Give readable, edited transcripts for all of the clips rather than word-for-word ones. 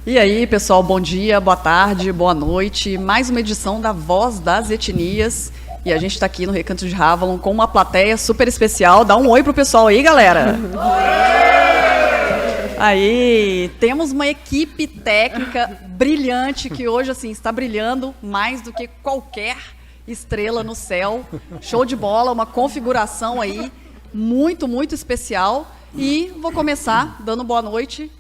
E aí, pessoal, bom dia, boa tarde, boa noite. Mais uma edição da Voz das Etnias. E a gente está aqui no Recanto de Ravalon com uma plateia super especial. Dá um oi pro pessoal aí, galera. Aí, temos uma equipe técnica brilhante que hoje assim está brilhando mais do que qualquer estrela no céu. Show de bola, uma configuração aí muito, muito especial. E vou começar dando boa noite.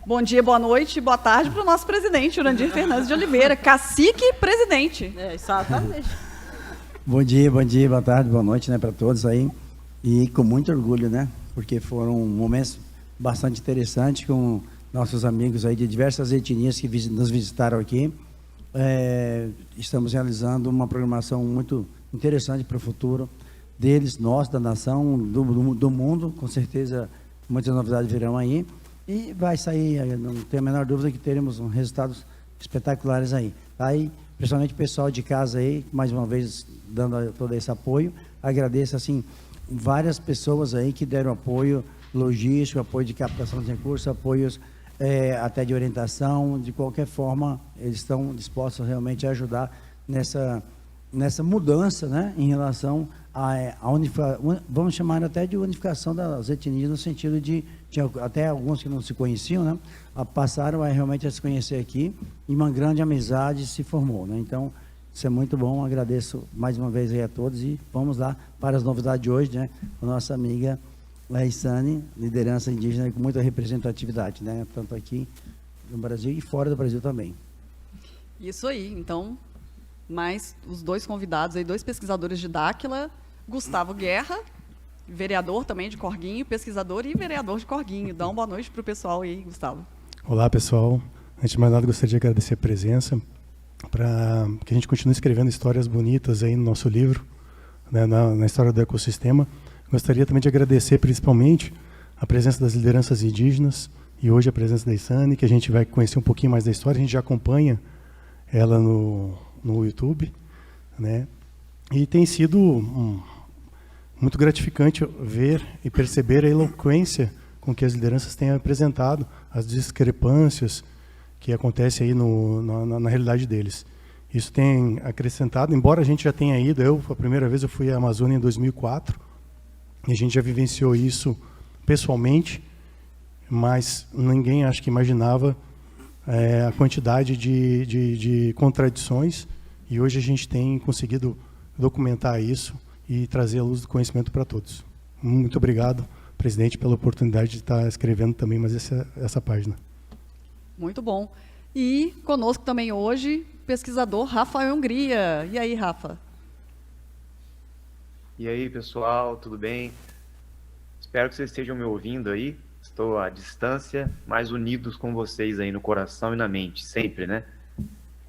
Bom dia, boa noite, boa tarde para o nosso presidente, Urandir Fernandes de Oliveira, cacique presidente. Exatamente. Bom dia, boa tarde, boa noite, né, para todos aí. E com muito orgulho, né, porque foram momentos bastante interessantes com nossos amigos aí de diversas etnias que nos visitaram aqui. Estamos realizando uma programação muito interessante para o futuro deles, nós, da nação, do mundo. Com certeza, muitas novidades virão aí. E vai sair, não tenho a menor dúvida que teremos resultados espetaculares aí. Aí, principalmente o pessoal de casa aí, mais uma vez dando todo esse apoio. Agradeço, assim, várias pessoas aí que deram apoio logístico, apoio de captação de recursos, apoios até de orientação. De qualquer forma, eles estão dispostos realmente a ajudar nessa mudança, né, em relação vamos chamar até de unificação das etnias, no sentido de até alguns que não se conheciam, né, passaram realmente a se conhecer aqui e uma grande amizade se formou, né? Então, isso é muito bom, agradeço mais uma vez aí a todos e vamos lá para as novidades de hoje, né, com a nossa amiga Laisane, liderança indígena com muita representatividade, né, tanto aqui no Brasil e fora do Brasil também. Isso aí, então, mais os dois convidados aí, dois pesquisadores de Dáquila, Gustavo Guerra, vereador também de Corguinho, pesquisador e vereador de Corguinho. Dá uma boa noite para o pessoal aí, Gustavo. Olá, pessoal. Antes de mais nada, gostaria de agradecer a presença, para que a gente continue escrevendo histórias bonitas aí no nosso livro, né, na história do ecossistema. Gostaria também de agradecer principalmente a presença das lideranças indígenas e hoje a presença da Isane, que a gente vai conhecer um pouquinho mais da história. A gente já acompanha ela no YouTube, né? E tem sido muito gratificante ver e perceber a eloquência com que as lideranças têm apresentado as discrepâncias que acontecem aí na realidade deles. Isso tem acrescentado, embora a gente já tenha ido, a primeira vez eu fui à Amazônia em 2004, e a gente já vivenciou isso pessoalmente, mas ninguém acho que imaginava a quantidade de contradições, e hoje a gente tem conseguido documentar isso e trazer a luz do conhecimento para todos. Muito obrigado, presidente, pela oportunidade de estar escrevendo também mais essa página. Muito bom. E conosco também hoje, pesquisador Rafael Hungria. E aí, Rafa? E aí, pessoal, tudo bem? Espero que vocês estejam me ouvindo aí. Estou à distância, mas unidos com vocês aí no coração e na mente, sempre, né?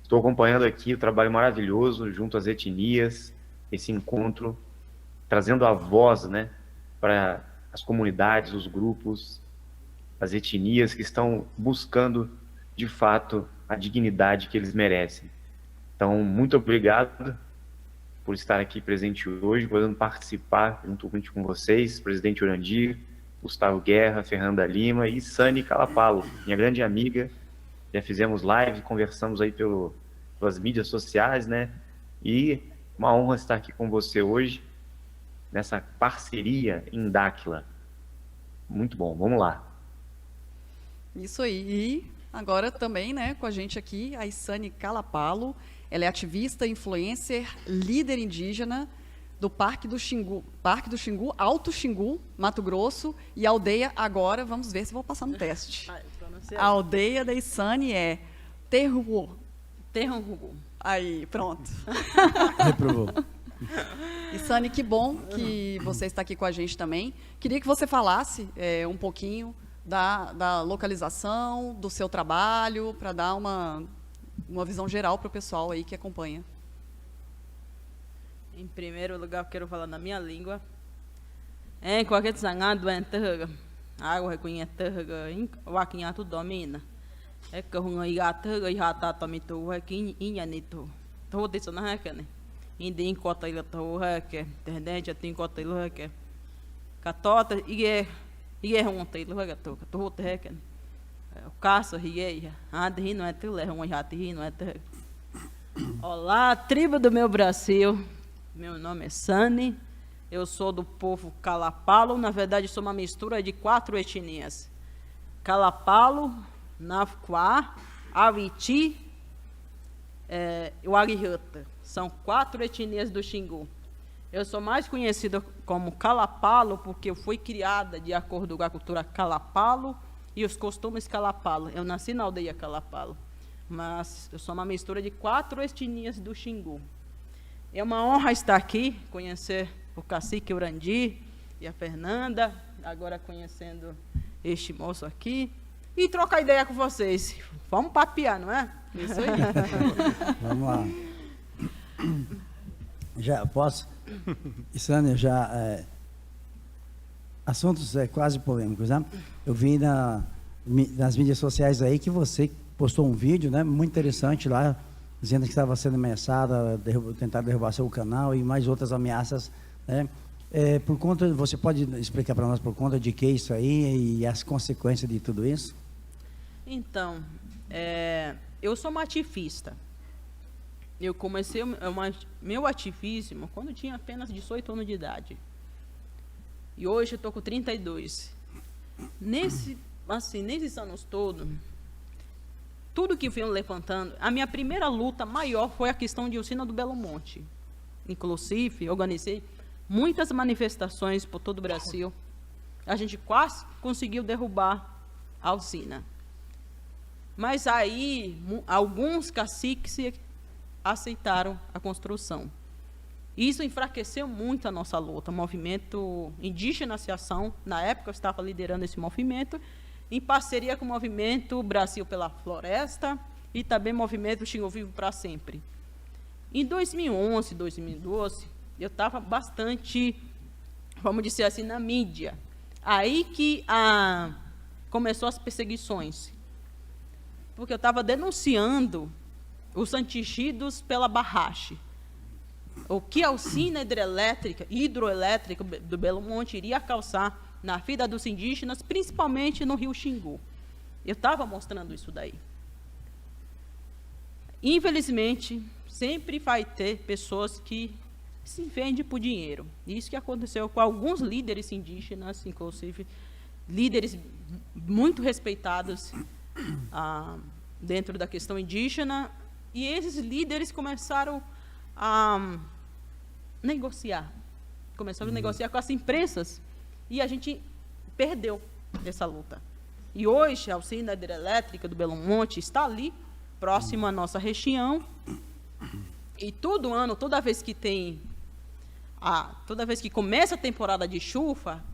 Estou acompanhando aqui o trabalho maravilhoso junto às etnias, esse encontro, trazendo a voz, né, para as comunidades, os grupos, as etnias que estão buscando, de fato, a dignidade que eles merecem. Então, muito obrigado por estar aqui presente hoje, podendo participar juntamente com vocês, presidente Urandir, Gustavo Guerra, Fernanda Lima e Sani Calapalo, minha grande amiga. Já fizemos live, conversamos aí pelas mídias sociais, né? E uma honra estar aqui com você hoje, nessa parceria em Dáquila. Muito bom, vamos lá. Isso aí. E agora também, né, com a gente aqui, a Isane Calapalo. Ela é ativista, influencer, líder indígena do Parque do Xingu, Alto Xingu, Mato Grosso, e a aldeia agora, vamos ver se vou passar no teste. A aldeia da Isane é Terruô. Aí, pronto. Reprovou. Isane, que bom que você está aqui com a gente também. Queria que você falasse um pouquinho da localização, do seu trabalho, para dar uma visão geral para o pessoal aí que acompanha. Em primeiro lugar, eu quero falar na minha língua. Em qualquer desangado, água reconhecida, o aquinhato domina. É que o igata e rata também tu aqui inhanito. Todo isso não é que né. Indim cota ele tu é que, entende? Tem cota ele é que. Catota e é um teilo é que tu é que. o caça rieia, não é trilé, um jati não é. Olá, tribo do meu Brasil. Meu nome é Sani. Eu sou do povo Kalapalo. Na verdade, sou uma mistura de 4 etnias: Kalapalo, Nafquá, Awiti e Warihuta. São 4 etnias do Xingu. Eu sou mais conhecida como Kalapalo porque eu fui criada de acordo com a cultura Kalapalo e os costumes Kalapalo. Eu nasci na aldeia Kalapalo, mas eu sou uma mistura de 4 etnias do Xingu. É uma honra estar aqui, conhecer o cacique Urandi e a Fernanda, agora conhecendo este moço aqui, e trocar ideia com vocês. Vamos papear, não é? Isso aí. Vamos lá. Já posso? Sânia, assuntos quase polêmicos, né? Eu vi nas mídias sociais aí que você postou um vídeo, né, muito interessante lá, dizendo que estava sendo ameaçada, tentar derrubar seu canal e mais outras ameaças, né? Por conta, você pode explicar para nós por conta de que isso aí e as consequências de tudo isso? Então, eu sou uma ativista. Eu comecei meu ativismo quando eu tinha apenas 18 anos de idade. E hoje eu estou com 32. Nesses anos todos, tudo que venho levantando, a minha primeira luta maior foi a questão de Alcina do Belo Monte. Inclusive, organizei muitas manifestações por todo o Brasil. A gente quase conseguiu derrubar a Alcina. Mas aí, alguns caciques aceitaram a construção. Isso enfraqueceu muito a nossa luta. O movimento Indígena Associação, na época eu estava liderando esse movimento, em parceria com o movimento Brasil pela Floresta e também o movimento Xingu Vivo para Sempre. Em 2011, 2012, eu estava bastante, vamos dizer assim, na mídia. Aí que começou as perseguições. Porque eu estava denunciando os atingidos pela barragem. O que a usina hidroelétrica do Belo Monte iria causar na vida dos indígenas, principalmente no rio Xingu. Eu estava mostrando isso daí. Infelizmente, sempre vai ter pessoas que se vendem por dinheiro. Isso que aconteceu com alguns líderes indígenas, inclusive líderes muito respeitados dentro da questão indígena, e esses líderes começaram a negociar. Começaram a negociar com as empresas, e a gente perdeu essa luta. E hoje, a usina hidrelétrica do Belo Monte está ali, próximo à nossa região, e todo ano, toda vez que começa a temporada de chuva,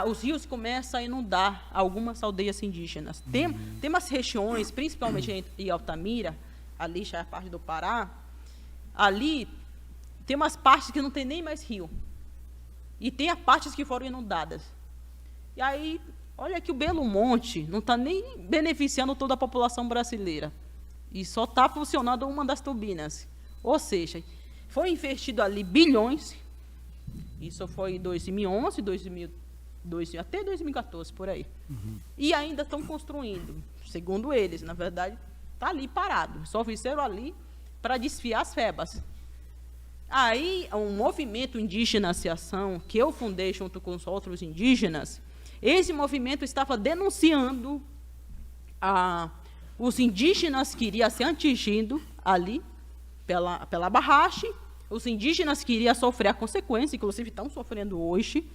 os rios começam a inundar algumas aldeias indígenas. Tem umas regiões, principalmente em Altamira, ali já é a parte do Pará, ali tem umas partes que não tem nem mais rio. E tem as partes que foram inundadas. E aí, olha que o Belo Monte não está nem beneficiando toda a população brasileira. E só está funcionando uma das turbinas. Ou seja, foi investido ali bilhões. Isso foi em 2011, até 2014, por aí. E ainda estão construindo. Segundo eles, na verdade, está ali parado. Só fizeram ali para desfiar as febas. Aí, um movimento indígena associação, que eu fundei junto com os outros indígenas, esse movimento estava denunciando os indígenas que iriam ser atingidos ali pela barragem, os indígenas que iriam sofrer a consequência, inclusive estão sofrendo hoje,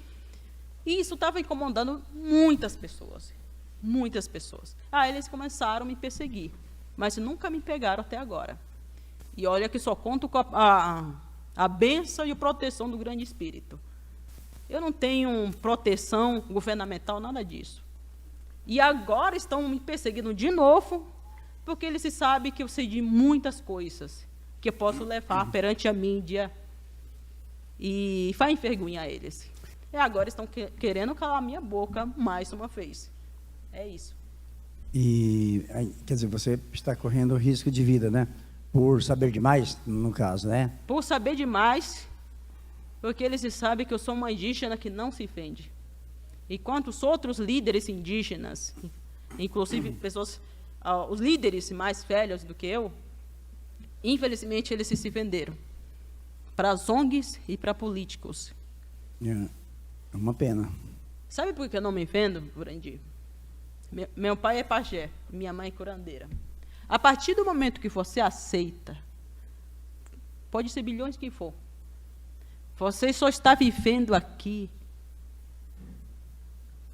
e isso estava incomodando muitas pessoas, muitas pessoas. Aí eles começaram a me perseguir, mas nunca me pegaram até agora. E olha que só conto com a bênção e a proteção do Grande Espírito. Eu não tenho proteção governamental, nada disso. E agora estão me perseguindo de novo, porque eles sabem que eu sei de muitas coisas que eu posso levar perante a mídia e vai envergonhar eles. E agora estão querendo calar a minha boca mais uma vez. É isso. E, quer dizer, você está correndo risco de vida, né? Por saber demais, no caso, né? Por saber demais, porque eles sabem que eu sou uma indígena que não se vende. Enquanto os outros líderes indígenas inclusive pessoas, os líderes mais velhos do que eu, infelizmente eles se venderam para as ONGs e para políticos. É uma pena. Sabe por que eu não me vendo, Urandir? Meu pai é pajé, minha mãe é curandeira. A partir do momento que você aceita, pode ser bilhões que for, você só está vivendo aqui.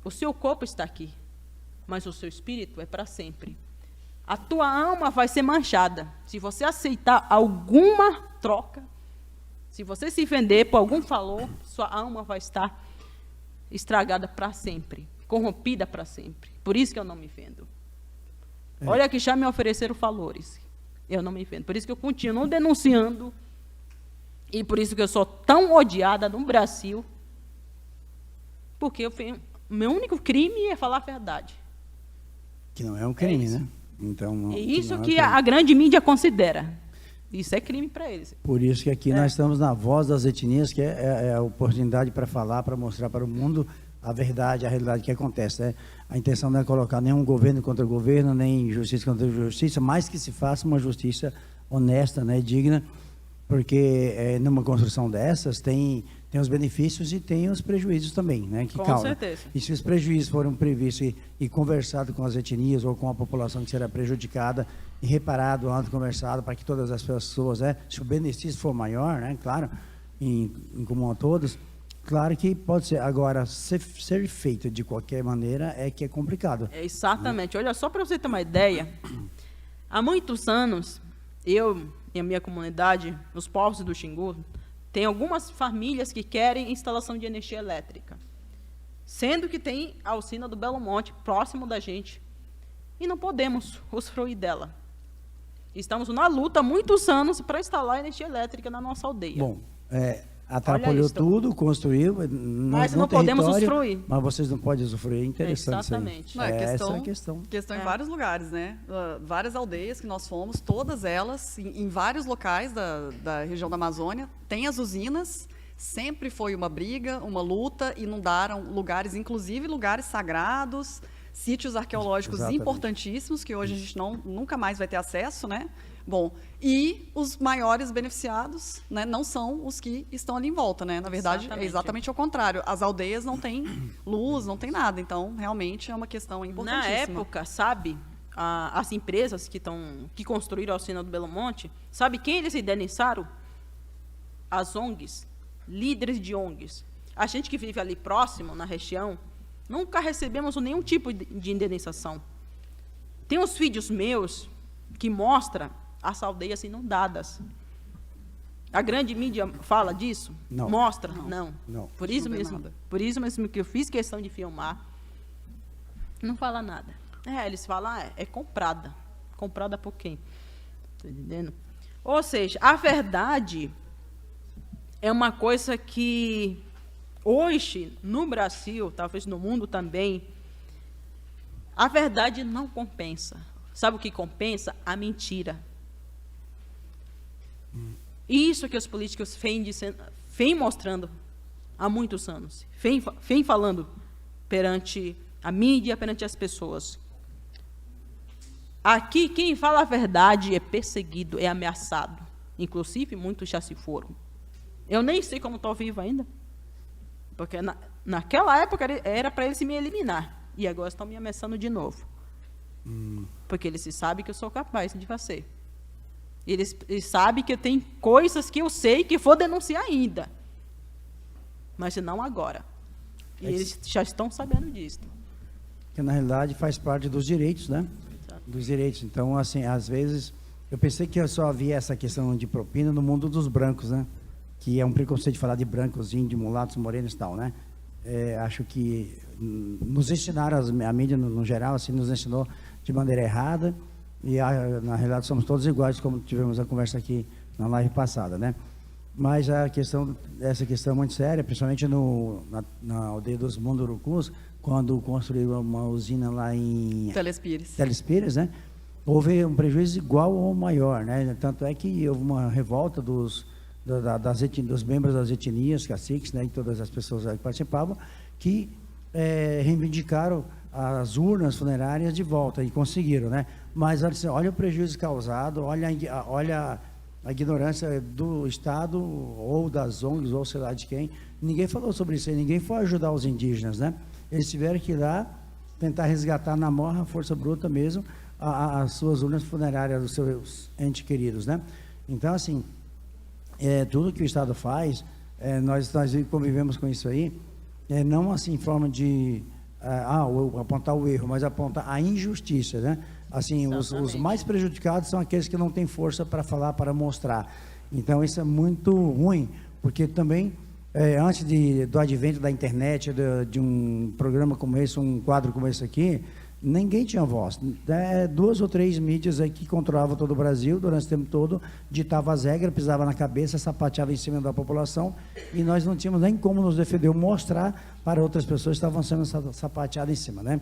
O seu corpo está aqui, mas o seu espírito é para sempre. A tua alma vai ser manchada. Se você aceitar alguma troca, se você se vender por algum valor, sua alma vai estar estragada para sempre, corrompida para sempre. Por isso que eu não me vendo. Olha que já me ofereceram valores. Eu não me vendo. Por isso que eu continuo denunciando. E por isso que eu sou tão odiada no Brasil. Porque meu único crime é falar a verdade. Que não é um crime, né? Então, É isso não é que um crime. a grande mídia considera. Isso é crime para eles. Por isso que aqui nós estamos na Voz das Etnias, que é a oportunidade para falar, para mostrar para o mundo a verdade, a realidade que acontece. Né? A intenção não é colocar nenhum governo contra o governo, nem justiça contra justiça, mas que se faça uma justiça honesta, né, digna, porque numa construção dessas tem os benefícios e tem os prejuízos também, né, que Com causam. certeza. E se os prejuízos forem previstos e conversado com as etnias ou com a população que será prejudicada e reparado antes conversado para que todas as pessoas, se o benefício for maior, né, claro, em comum a todos, claro que pode ser. Agora, ser feito de qualquer maneira é que é complicado. É, exatamente. Olha, só para você ter uma ideia, há muitos anos, eu e a minha comunidade, os povos do Xingu, tem algumas famílias que querem instalação de energia elétrica, sendo que tem a usina do Belo Monte próximo da gente, e não podemos usufruir dela. Estamos na luta há muitos anos para instalar energia elétrica na nossa aldeia. Bom, atrapalhou isso. tudo, construiu, Mas não podemos usufruir. Mas vocês não podem usufruir, é interessante Exatamente. isso Não, aí. é Essa questão, é a questão. questão em vários lugares, né? Várias aldeias que nós fomos, todas elas, em vários locais da região da Amazônia, tem as usinas, sempre foi uma briga, uma luta, inundaram lugares, inclusive lugares sagrados, sítios arqueológicos Exatamente. importantíssimos, que hoje a gente nunca mais vai ter acesso, né? Bom, e os maiores beneficiados, né, não são os que estão ali em volta, né? Na verdade, é exatamente ao contrário. As aldeias não têm luz, não tem nada. Então, realmente, é uma questão importantíssima. Na época, sabe, as empresas que construíram a usina do Belo Monte, sabe quem eles indenizaram? As ONGs, líderes de ONGs. A gente que vive ali próximo, na região, nunca recebemos nenhum tipo de indenização. Tem uns vídeos meus que mostram as aldeias inundadas. A grande mídia fala disso? Não. Mostra? Não. Por isso Não tem mesmo, nada. por isso mesmo que eu fiz questão de filmar. Não fala nada. Eles falam, é comprada. Comprada por quem? Tá entendendo? Ou seja, a verdade é uma coisa que hoje, no Brasil, talvez no mundo também, a verdade não compensa. Sabe o que compensa? A mentira. Isso que os políticos vêm mostrando há muitos anos, vêm falando perante a mídia, perante as pessoas. Aqui, quem fala a verdade é perseguido, é ameaçado. Inclusive, muitos já se foram. Eu nem sei como estou vivo ainda, porque naquela época era para eles me eliminar, e agora estão me ameaçando de novo. Porque eles sabem que eu sou capaz de fazer. Eles sabem que eu tenho coisas que eu sei que vou denunciar ainda. Mas não agora. E eles já estão sabendo disso. Que na realidade faz parte dos direitos, né? Exato. Dos direitos. Então, assim, às vezes, eu pensei que eu só havia essa questão de propina no mundo dos brancos, né? Que é um preconceito de falar de brancos, índios, mulatos, morenos e tal, né? Acho que nos ensinaram, a mídia no geral, assim, nos ensinou de maneira errada, e na realidade somos todos iguais, como tivemos a conversa aqui na live passada, né? Mas essa questão é muito séria, principalmente na aldeia dos Mundurucus, quando construíram uma usina lá em Telespires, né? Houve um prejuízo igual ou maior, né? Tanto é que houve uma revolta dos membros das etnias, caciques, né, e todas as pessoas que participavam, que reivindicaram as urnas funerárias de volta, e conseguiram, né? Mas olha o prejuízo causado, olha a ignorância do Estado, ou das ONGs, ou sei lá de quem. Ninguém falou sobre isso aí, ninguém foi ajudar os indígenas, né? Eles tiveram que ir lá tentar resgatar na morra, força bruta mesmo, as suas urnas funerárias dos seus entes queridos, né? Então, assim, tudo que o Estado faz, nós convivemos com isso aí, não assim em forma de apontar o erro, mas apontar a injustiça, né? Assim, os mais prejudicados são aqueles que não têm força para falar, para mostrar. Então, isso é muito ruim, porque também, antes do advento da internet, de um programa como esse, um quadro como esse aqui, ninguém tinha voz. 2 ou 3 mídias aí que controlavam todo o Brasil durante esse tempo todo, ditava as regras, pisava na cabeça, sapateava em cima da população, e nós não tínhamos nem como nos defender ou mostrar para outras pessoas que estavam sendo sapateadas em cima, né?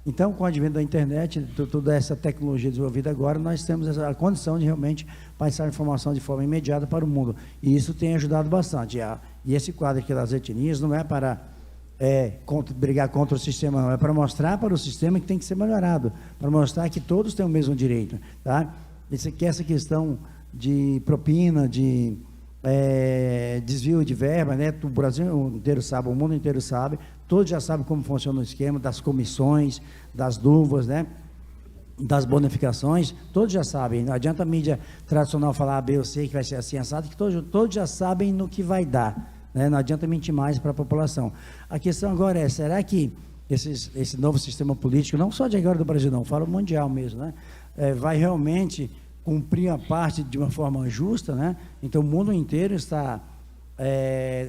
Então, com o advento da internet, toda essa tecnologia desenvolvida agora, nós temos a condição de realmente passar a informação de forma imediata para o mundo, e isso tem ajudado bastante. E esse quadro aqui das etnias não é para brigar contra o sistema, não, é para mostrar para o sistema que tem que ser melhorado, para mostrar que todos têm o mesmo direito, tá? Essa questão de propina, de desvio de verba, né? O Brasil inteiro sabe, o mundo inteiro sabe, todos já sabem como funciona o esquema das comissões, das luvas, né? Das bonificações, todos já sabem. Não adianta a mídia tradicional falar A, B ou C, que vai ser assim, assado, que todos já sabem no que vai dar, né? Não adianta mentir mais para a população. A questão agora será que esse novo sistema político, não só de agora do Brasil, não, falo mundial mesmo, né? Vai realmente cumprir a parte de uma forma justa, né? Então, o mundo inteiro está,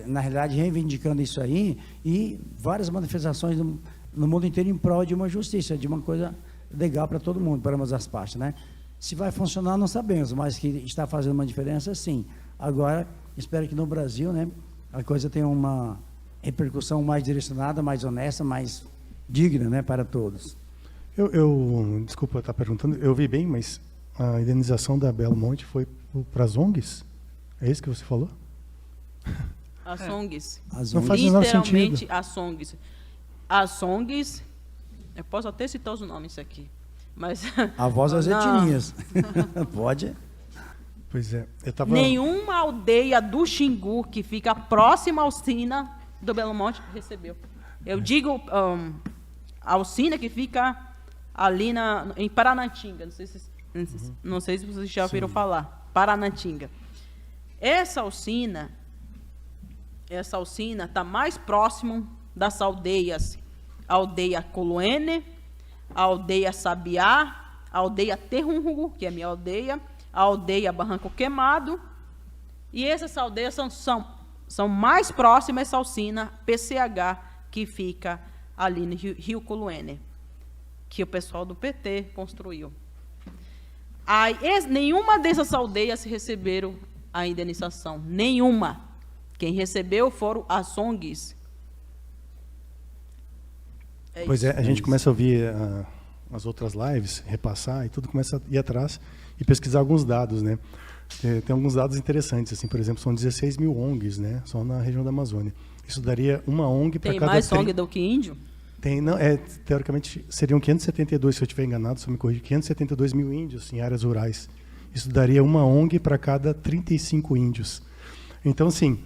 na realidade, reivindicando isso aí, e várias manifestações no mundo inteiro em prol de uma justiça, de uma coisa legal para todo mundo, para ambas as partes, né? Se vai funcionar, não sabemos, mas que está fazendo uma diferença, sim. Agora, espero que no Brasil, né, a coisa tenha uma repercussão mais direcionada, mais honesta, mais digna, né, para todos. Desculpa estar perguntando, eu vi bem, mas a indenização da Belo Monte foi para as ONGs? É isso que você falou? As ONGs. Não faz o menor sentido. Literalmente, as ONGs. As ONGs, eu posso até citar os nomes aqui, mas... A voz das etnias. Pode? Pois é. Nenhuma aldeia do Xingu que fica próxima à usina do Belo Monte recebeu. Eu digo a usina que fica ali em Paranatinga, não sei se vocês já ouviram falar, Paranatinga. Essa usina está mais próximo das aldeias, a aldeia Coluene, a aldeia Sabiá, a aldeia Terrungo, que é a minha aldeia, a aldeia Barranco Queimado, e essas aldeias são mais próximas a essa usina PCH, que fica ali no Rio Coluene, que o pessoal do PT construiu. Nenhuma dessas aldeias receberam a indenização, nenhuma. Quem recebeu foram as ONGs. Pois é, a gente começa a ouvir as outras lives, repassar e tudo, começa a ir atrás e pesquisar alguns dados, né? Tem alguns dados interessantes, assim, por exemplo, são 16 mil ONGs, né? Só na região da Amazônia. Isso daria uma ONG para cada... Tem mais ONG do que índio? Não, teoricamente seriam 572, se eu estiver enganado, só me corrija, 572 mil índios em áreas rurais. Isso daria uma ONG para cada 35 índios. Então, assim...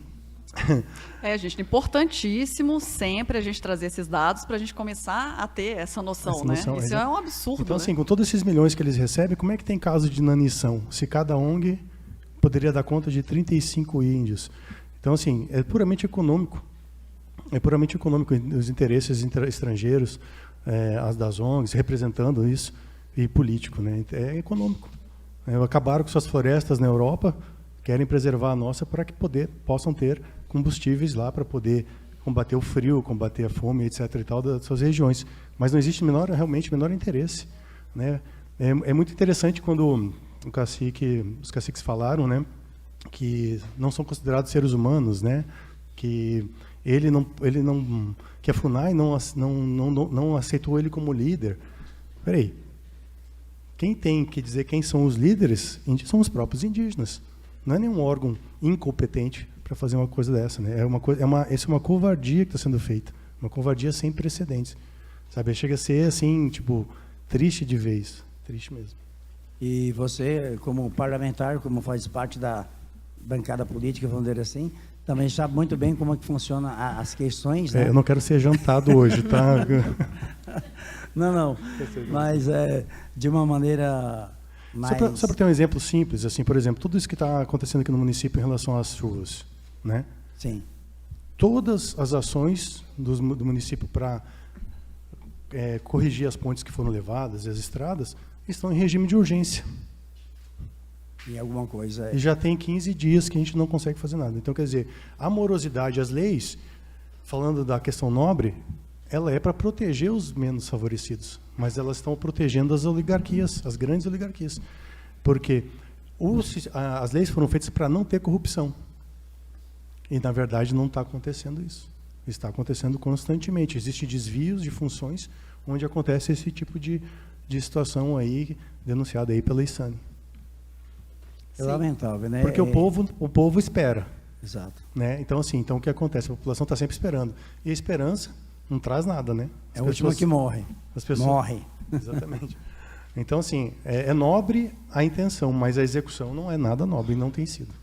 gente, importantíssimo sempre a gente trazer esses dados para a gente começar a ter essa noção, né? Isso é um absurdo, então, né? assim, com todos esses milhões que eles recebem, como é que tem caso de inanição? Se cada ONG poderia dar conta de 35 índios. Então, assim, é puramente econômico. É puramente econômico, os interesses estrangeiros, as das ONGs, representando isso, e político, né? É econômico. Acabaram com suas florestas na Europa, querem preservar a nossa para que possam ter combustíveis lá para poder combater o frio, combater a fome, etc. e tal, das suas regiões. Mas não existe realmente menor interesse, né? É muito interessante quando os caciques falaram, né, que não são considerados seres humanos, né? Que que a FUNAI não aceitou ele como líder. Peraí, quem tem que dizer quem são os líderes são os próprios indígenas. Não é nenhum órgão incompetente para fazer uma coisa dessa, né? Essa é uma covardia que está sendo feita, uma covardia sem precedentes, sabe? Chega a ser, assim, tipo, triste de vez. Triste mesmo. E você, como parlamentar, como faz parte da bancada política, vamos dizer assim, também sabe muito bem como é que funciona as questões, né? Eu não quero ser jantado hoje, tá? Não. Mas de uma maneira mais... Só para ter um exemplo simples, assim, por exemplo, tudo isso que está acontecendo aqui no município em relação às chuvas, né? Sim. Todas as ações do município para corrigir as pontes que foram levadas e as estradas estão em regime de urgência. Em alguma coisa. E já tem 15 dias que a gente não consegue fazer nada. Então, quer dizer, a morosidade, as leis, falando da questão nobre, ela é para proteger os menos favorecidos, mas elas estão protegendo as oligarquias, as grandes oligarquias. Porque as leis foram feitas para não ter corrupção. E, na verdade, não está acontecendo isso. Está acontecendo constantemente. Existem desvios de funções onde acontece esse tipo de situação aí, denunciada aí pela ISANI. É lamentável, né? Porque o povo espera. Exato. Né? Então, assim, o que acontece? A população está sempre esperando. E a esperança não traz nada, né? É a última que morre. As pessoas... Morre. Exatamente. Então, assim, é nobre a intenção, mas a execução não é nada nobre e não tem sido.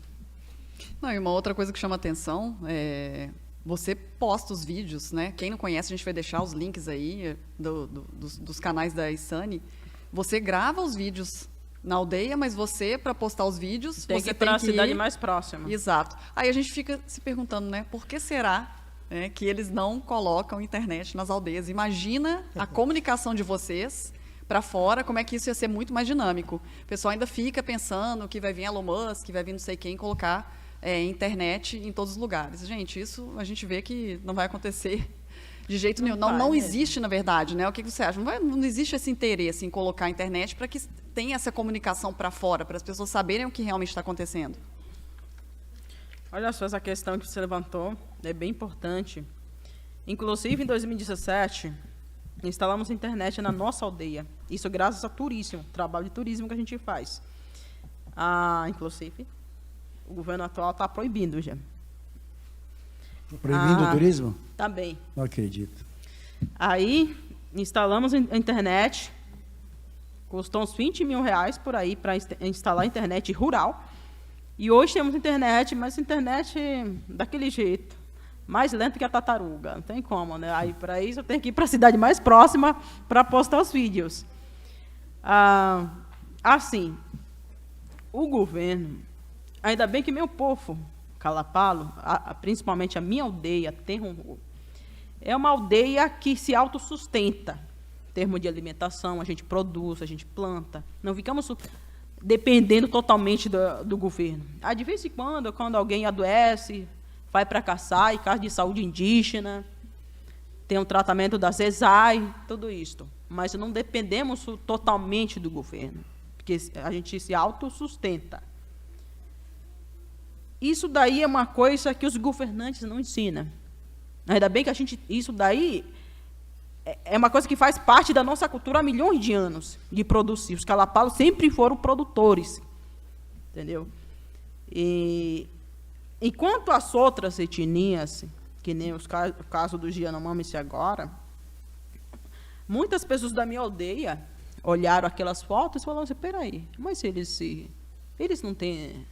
Não, e uma outra coisa que chama atenção é você posta os vídeos, né? Quem não conhece, a gente vai deixar os links aí dos canais da ISANI. Você grava os vídeos na aldeia, mas você, para postar os vídeos, Tem você que ir para a tem que cidade ir... mais próxima. Exato. Aí a gente fica se perguntando, né? Por que será, né, que eles não colocam internet nas aldeias? Imagina a comunicação de vocês para fora, como é que isso ia ser muito mais dinâmico. O pessoal ainda fica pensando que vai vir Elon Musk, que vai vir não sei quem colocar internet em todos os lugares. Gente, isso a gente vê que não vai acontecer de jeito nenhum. Não existe, na verdade, né? O que você acha? Não existe esse interesse em colocar a internet para que tenha essa comunicação para fora, para as pessoas saberem o que realmente está acontecendo. Olha só, essa questão que você levantou é bem importante. Inclusive, em 2017, instalamos internet na nossa aldeia. Isso graças ao turismo, trabalho de turismo que a gente faz. Inclusive, o governo atual está proibindo já. Proibindo o turismo? Também. Não acredito. Aí, instalamos a internet, custou uns 20 mil reais por aí para instalar a internet rural. E hoje temos internet, mas internet daquele jeito, mais lento que a tartaruga, não tem como, né? Aí, para isso, eu tenho que ir para a cidade mais próxima para postar os vídeos. Assim, o governo, ainda bem que meu povo, Calapalo, principalmente a minha aldeia, Terronru, é uma aldeia que se autossustenta. Em termos de alimentação, a gente produz, a gente planta. Não ficamos dependendo totalmente do governo. De vez em quando alguém adoece, vai para caçar, e caso de saúde indígena, tem um tratamento da CESAI, tudo isso. Mas não dependemos totalmente do governo, porque a gente se autossustenta. Isso daí é uma coisa que os governantes não ensinam. Ainda bem que isso daí é uma coisa que faz parte da nossa cultura há milhões de anos, de produzir. Os calapalos sempre foram produtores, entendeu? E enquanto as outras etnias, que nem o caso dos Yanomamis agora, muitas pessoas da minha aldeia olharam aquelas fotos e falaram assim, peraí, mas eles não têm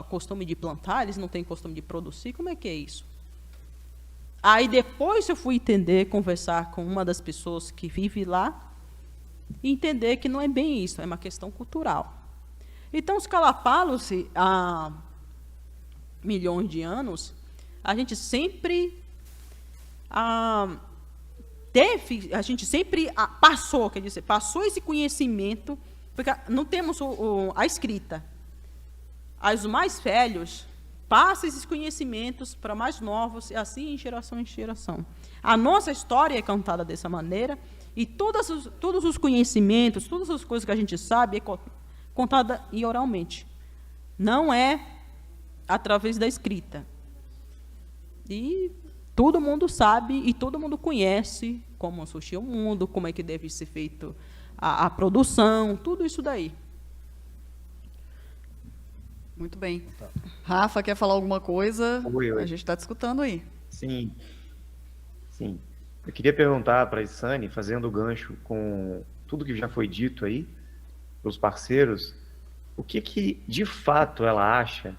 costume de plantar, eles não têm costume de produzir, como é que é isso? Aí depois eu fui entender, conversar com uma das pessoas que vive lá, e entender que não é bem isso, é uma questão cultural. Então, os calapalos, há milhões de anos, a gente sempre passou, quer dizer, passou esse conhecimento, porque não temos a escrita. Os mais velhos passam esses conhecimentos para mais novos, e assim em geração. A nossa história é contada dessa maneira, e todos os conhecimentos, todas as coisas que a gente sabe, é contada oralmente. Não é através da escrita. E todo mundo sabe, e todo mundo conhece como surgiu o mundo, como é que deve ser feito a produção, tudo isso daí. Muito bem. Rafa, quer falar alguma coisa? Oi. A gente está discutindo aí. Sim. Eu queria perguntar para a Isane, fazendo gancho com tudo que já foi dito aí pelos parceiros, o que de fato ela acha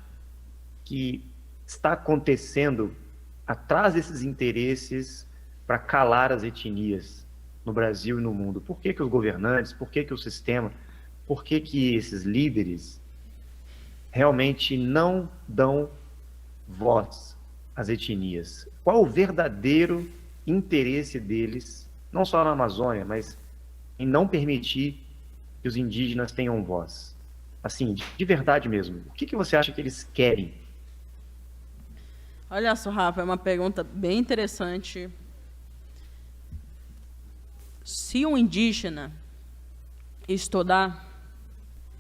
que está acontecendo atrás desses interesses para calar as etnias no Brasil e no mundo? Por que os governantes, por que o sistema, por que esses líderes realmente não dão voz às etnias? Qual o verdadeiro interesse deles, não só na Amazônia, mas em não permitir que os indígenas tenham voz? Assim, de verdade mesmo, o que você acha que eles querem? Olha só, Rafa, é uma pergunta bem interessante. Se um indígena estudar,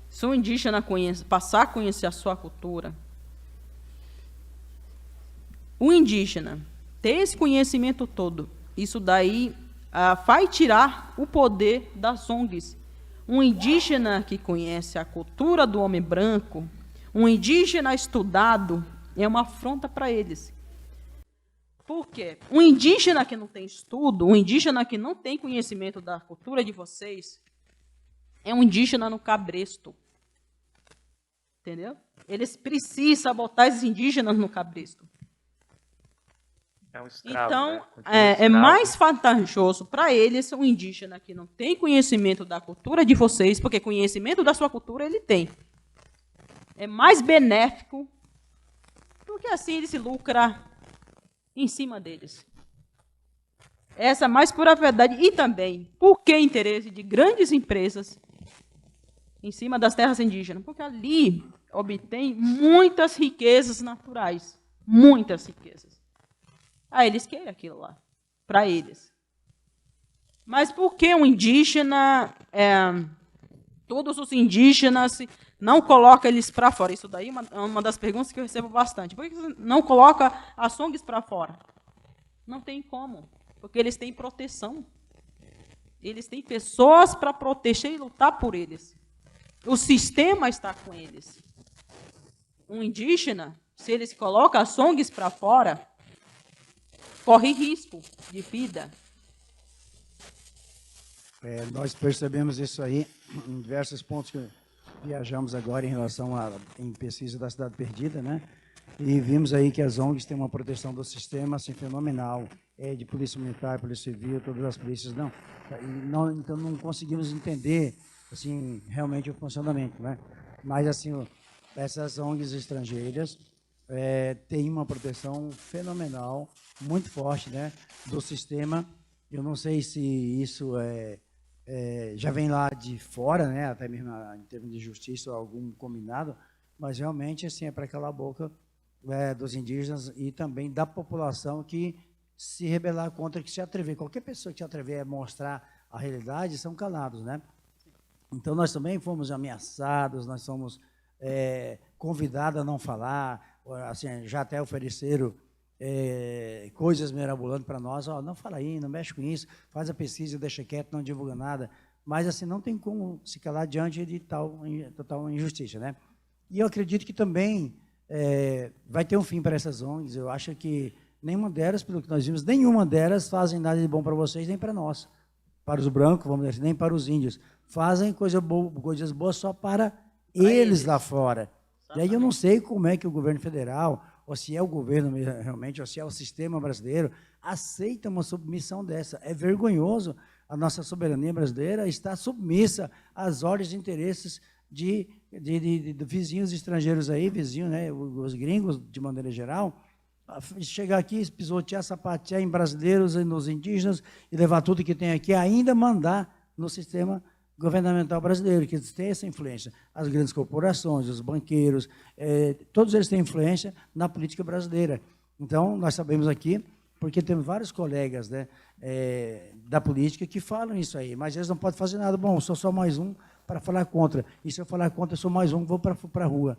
se um indígena passar a conhecer a sua cultura, o indígena ter esse conhecimento todo, isso daí vai tirar o poder das ONGs. Um indígena que conhece a cultura do homem branco, um indígena estudado, é uma afronta para eles. Por quê? Um indígena que não tem estudo, um indígena que não tem conhecimento da cultura de vocês, é um indígena no cabresto. Entendeu? Eles precisam botar esses indígenas no cabresto. É um escravo, Então, né? é Escravo. mais vantajoso para eles um indígena que não tem conhecimento da cultura de vocês, porque conhecimento da sua cultura ele tem. É mais benéfico, porque assim ele se lucra em cima deles. Essa é a mais pura verdade. E também, por que interesse de grandes empresas em cima das terras indígenas? Porque ali obtém muitas riquezas naturais. Muitas riquezas. Ah, eles querem aquilo lá, para eles. Mas por que um indígena, todos os indígenas, não coloca eles para fora? Isso daí é uma das perguntas que eu recebo bastante. Por que você não coloca as ONGs para fora? Não tem como, porque eles têm proteção. Eles têm pessoas para proteger e lutar por eles. O sistema está com eles. Um indígena, se eles colocam as ONGs para fora, corre risco de vida. Nós percebemos isso aí em diversos pontos que viajamos agora em relação em pesquisa da Cidade Perdida, né? E vimos aí que as ONGs têm uma proteção do sistema assim, fenomenal, de polícia militar, polícia civil, todas as polícias, então não conseguimos entender assim, realmente o funcionamento, né? Mas assim, essas ONGs estrangeiras têm uma proteção fenomenal, muito forte, né, do sistema. Eu não sei se isso já vem lá de fora, né, até mesmo em termos de justiça ou algum combinado, mas realmente assim, é para calar a boca dos indígenas e também da população que se rebelar contra, que se atrever. Qualquer pessoa que se atrever a mostrar a realidade são calados, né? Então, nós também fomos ameaçados, nós somos convidados a não falar, assim, já até ofereceram coisas mirabolantes para nós, não fala aí, não mexe com isso, faz a pesquisa, deixa quieto, não divulga nada, mas assim, não tem como se calar diante de total injustiça, né? E eu acredito que também vai ter um fim para essas ONGs. Eu acho que nenhuma delas, pelo que nós vimos, nenhuma delas fazem nada de bom para vocês, nem para nós, para os brancos, vamos dizer, nem para os índios. Fazem coisas boas só para eles lá fora. E aí eu não sei como é que o governo federal, ou se é o governo realmente, ou se é o sistema brasileiro, aceita uma submissão dessa. É vergonhoso a nossa soberania brasileira estar submissa às ordens e interesses de vizinhos estrangeiros aí, vizinhos, né, os gringos, de maneira geral, chegar aqui, pisotear, sapatear em brasileiros e nos indígenas e levar tudo que tem aqui, ainda mandar no sistema governamental brasileiro, que tem essa influência. As grandes corporações, os banqueiros, todos eles têm influência na política brasileira. Então, nós sabemos aqui, porque temos vários colegas, né, da política que falam isso aí, mas eles não podem fazer nada. Bom, eu sou só mais um para falar contra. E se eu falar contra, eu sou mais um, vou para a rua.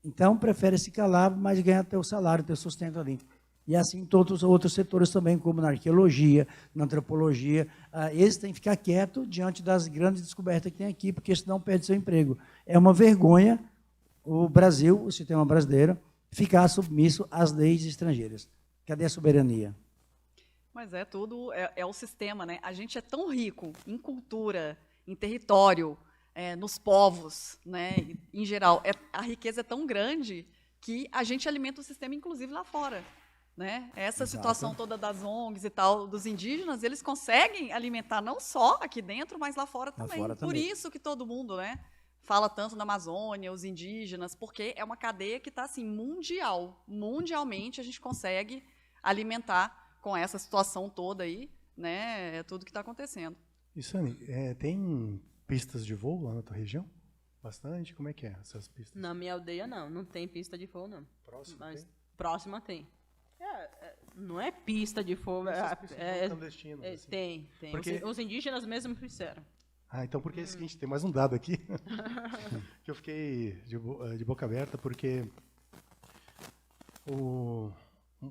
Então, prefere se calar, mas ganhar teu salário, teu sustento ali. E assim todos os outros setores também, como na arqueologia, na antropologia, eles têm que ficar quietos diante das grandes descobertas que tem aqui, porque senão perde seu emprego. É uma vergonha o Brasil, o sistema brasileiro, ficar submisso às leis estrangeiras. Cadê a soberania? Mas é tudo, é o sistema, né? A gente é tão rico em cultura, em território, nos povos, né? Em geral, a riqueza é tão grande que a gente alimenta o sistema, inclusive lá fora, né? Essa Exato. situação toda das ONGs e tal, dos indígenas, eles conseguem alimentar não só aqui dentro, mas lá fora Lá também. fora Por também. isso que todo mundo, né? Fala tanto na Amazônia, os indígenas, porque é uma cadeia que está assim mundial. Mundialmente a gente consegue alimentar com essa situação toda aí, né? É tudo que está acontecendo. E Sani, tem pistas de voo lá na tua região? Bastante? Como é que é essas pistas? Na minha aldeia, não tem pista de fogo, não. Próximo Mas tem? próxima tem. Não é pista de fogo, Essas pistas de voo clandestinas, assim. tem. Porque- Os indígenas mesmo fizeram. Ah, então porque é o seguinte, tem mais um dado aqui que eu fiquei de boca aberta, porque o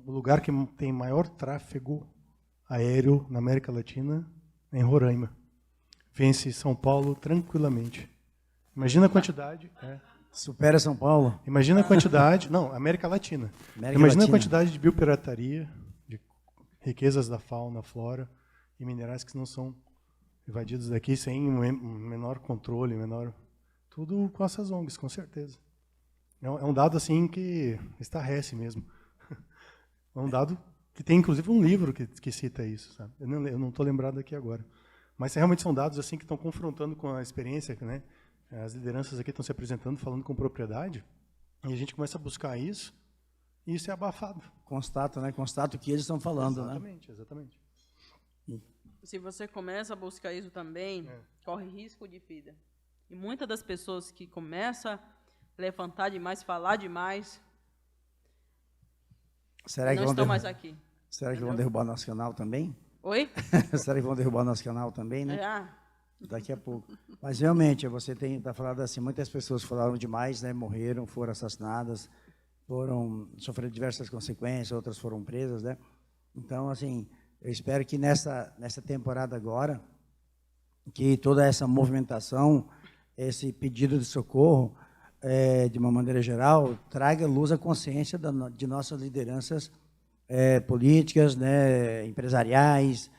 lugar que tem maior tráfego aéreo na América Latina é em Roraima. Vence São Paulo tranquilamente. Imagina a quantidade. Supera São Paulo. Imagina a quantidade. Não, América Latina. América Imagina Latina. a quantidade de biopirataria, de riquezas da fauna, flora e minerais que não são invadidos daqui sem um menor controle, tudo com essas ONGs, com certeza. É um dado assim que estarrece mesmo. É um dado que tem inclusive um livro que cita isso, sabe? Eu não estou lembrado aqui agora. Mas realmente são dados assim que estão confrontando com a experiência, né? As lideranças aqui estão se apresentando, falando com propriedade, e a gente começa a buscar isso, e isso é abafado. Constato, né? Constato o que eles estão falando, Exatamente. Se você começa a buscar isso também, corre risco de vida. E muitas das pessoas que começam a levantar demais, falar demais, Será que não vão estão derrubar? mais aqui. Será que vão derrubar o nosso canal também? Oi? Será que vão derrubar o nosso canal também, né? Já. Daqui a pouco. Mas realmente, você está falando assim, muitas pessoas falaram demais, né? Morreram, foram assassinadas, sofreram diversas consequências, outras foram presas, né? Então, assim, eu espero que nessa temporada agora, que toda essa movimentação, esse pedido de socorro, de uma maneira geral, traga luz à consciência de nossas lideranças políticas, né, empresariais,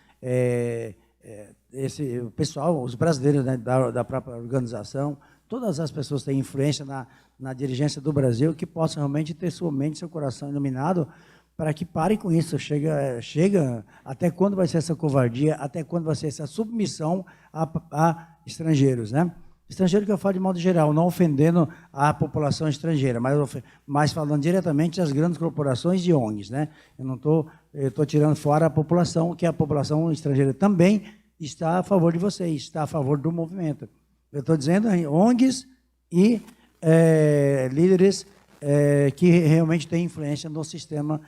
o pessoal, os brasileiros, né, da própria organização, todas as pessoas que têm influência na dirigência do Brasil, que possam realmente ter sua mente, seu coração iluminado, para que parem com isso. Chega até quando vai ser essa covardia, até quando vai ser essa submissão a estrangeiros, né? Estrangeiro que eu falo de modo geral, não ofendendo a população estrangeira, mas falando diretamente das grandes corporações e ONGs, né? Eu estou tirando fora a população, que a população estrangeira também está a favor de vocês, está a favor do movimento. Eu estou dizendo ONGs e líderes que realmente têm influência no sistema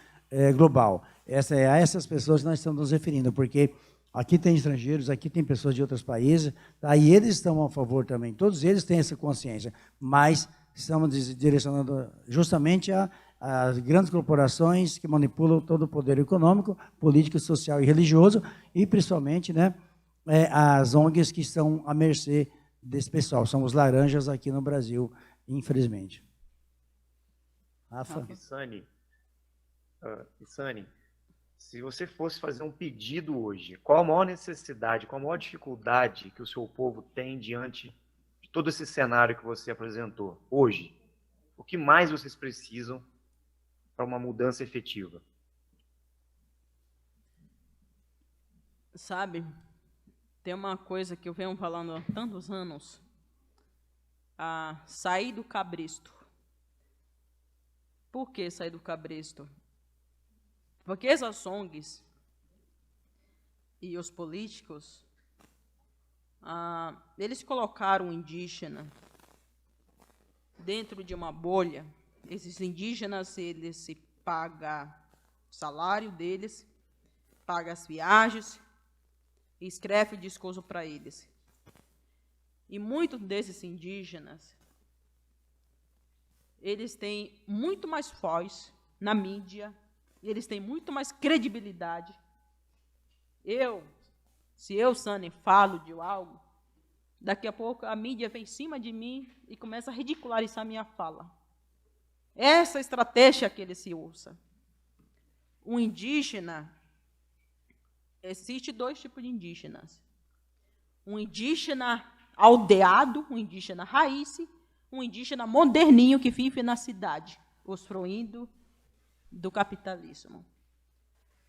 global. A essas pessoas nós estamos nos referindo, porque aqui tem estrangeiros, aqui tem pessoas de outros países, tá? E eles estão a favor também, todos eles têm essa consciência, mas estamos direcionando justamente às grandes corporações que manipulam todo o poder econômico, político, social e religioso, e principalmente, né, as ONGs que estão à mercê desse pessoal, são os laranjas aqui no Brasil, infelizmente. Rafa? Sani, se você fosse fazer um pedido hoje, qual a maior necessidade, qual a maior dificuldade que o seu povo tem diante de todo esse cenário que você apresentou hoje? O que mais vocês precisam para uma mudança efetiva? Sabe, tem uma coisa que eu venho falando há tantos anos, sair do cabresto. Por que sair do cabresto? Porque essas ONGs e os políticos, eles colocaram o indígena dentro de uma bolha. Esses indígenas, eles se pagam o salário deles, pagam as viagens, e escreve discurso para eles. E muitos desses indígenas, eles têm muito mais voz na mídia, eles têm muito mais credibilidade. Se eu, Sani, falo de algo, daqui a pouco a mídia vem em cima de mim e começa a ridicularizar a minha fala. Essa estratégia que ele se usa. O indígena, Existe 2 tipos de indígenas. Um indígena aldeado, um indígena raiz, um indígena moderninho que vive na cidade, usufruindo do capitalismo.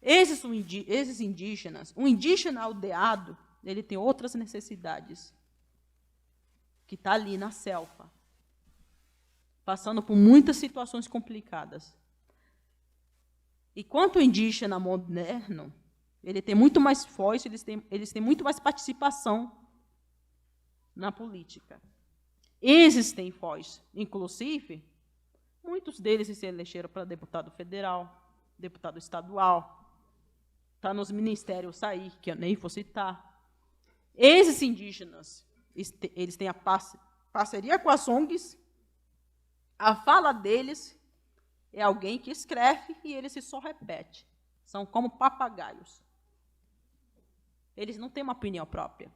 Esses indígenas, um indígena aldeado, ele tem outras necessidades, que está ali na selva, passando por muitas situações complicadas. Enquanto o indígena moderno, ele tem muito mais voz, eles têm muito mais participação na política. Esses têm voz. Inclusive, muitos deles se elegeram para deputado federal, deputado estadual, está nos ministérios aí, que eu nem vou citar. Esses indígenas, eles têm a parceria com as ONGs, a fala deles é alguém que escreve e ele só repete. São como papagaios. Eles não têm uma opinião própria.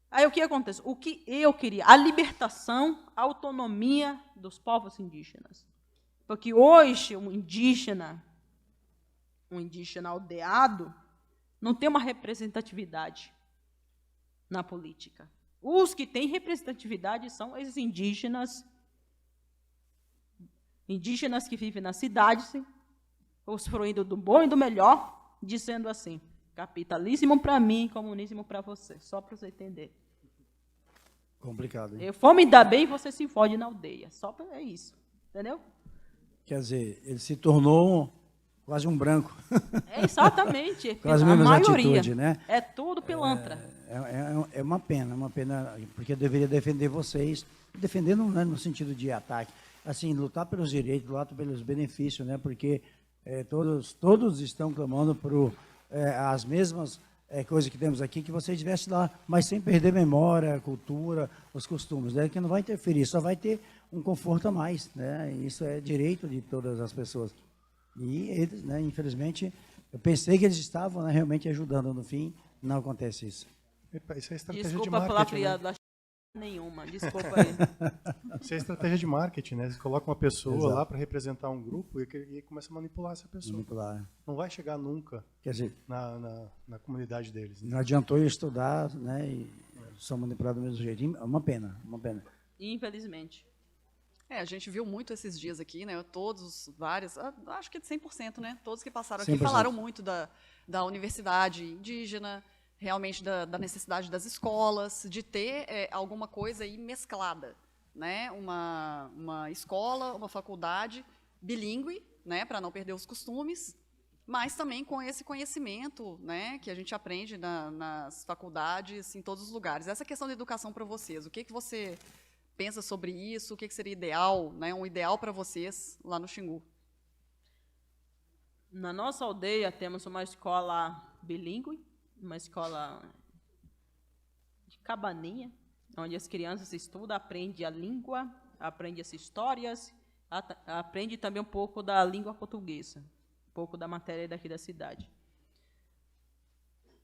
Aí o que acontece? O que eu queria? A libertação, a autonomia dos povos indígenas. Porque hoje um indígena aldeado, não tem uma representatividade na política. Os que têm representatividade são esses indígenas que vivem na cidade, usufruindo do bom e do melhor, dizendo assim: capitalismo para mim, comunismo para você. Só para você entender. Complicado, hein? Eu for me dar bem, você se fode na aldeia. É isso. Entendeu? Quer dizer, ele se tornou quase um branco. É exatamente. Quase a a mesma maioria. atitude, né? É tudo pilantra. É uma pena, porque eu deveria defender vocês, defendendo, né, no sentido de ataque, assim, lutar pelos direitos, lutar pelos benefícios, né? Porque todos estão clamando por as mesmas coisas que temos aqui, que você estivesse lá, mas sem perder memória, cultura, os costumes, né? Que não vai interferir, só vai ter um conforto a mais, né? Isso é direito de todas as pessoas. E eles, né, infelizmente, eu pensei que eles estavam, né, realmente ajudando, no fim, não acontece isso. Epa, isso é estratégia de Desculpa falar marketing, né? criado nenhuma, desculpa aí. Isso é estratégia de marketing, né? Você coloca uma pessoa Exato. lá para representar um grupo e começa a manipular essa pessoa. Manipular. Não vai chegar nunca Quer dizer, na comunidade deles. Né? não adiantou eu estudar, né, e são manipulados do mesmo jeito. É uma pena, uma pena. Infelizmente. A gente viu muito esses dias aqui, né? Todos, vários, acho que de 100%, né? Todos que passaram 100%. aqui falaram muito da universidade indígena, realmente da necessidade das escolas, de ter alguma coisa aí mesclada, né? Uma escola, uma faculdade bilíngue, né? Para não perder os costumes, mas também com esse conhecimento, né? Que a gente aprende nas faculdades, em todos os lugares. Essa questão da educação para vocês, o que você pensa sobre isso? O que seria ideal, né? Um ideal para vocês lá no Xingu? Na nossa aldeia temos uma escola bilíngue, uma escola de cabaninha, onde as crianças estudam, aprendem a língua, aprendem as histórias, aprendem também um pouco da língua portuguesa, um pouco da matéria daqui da cidade.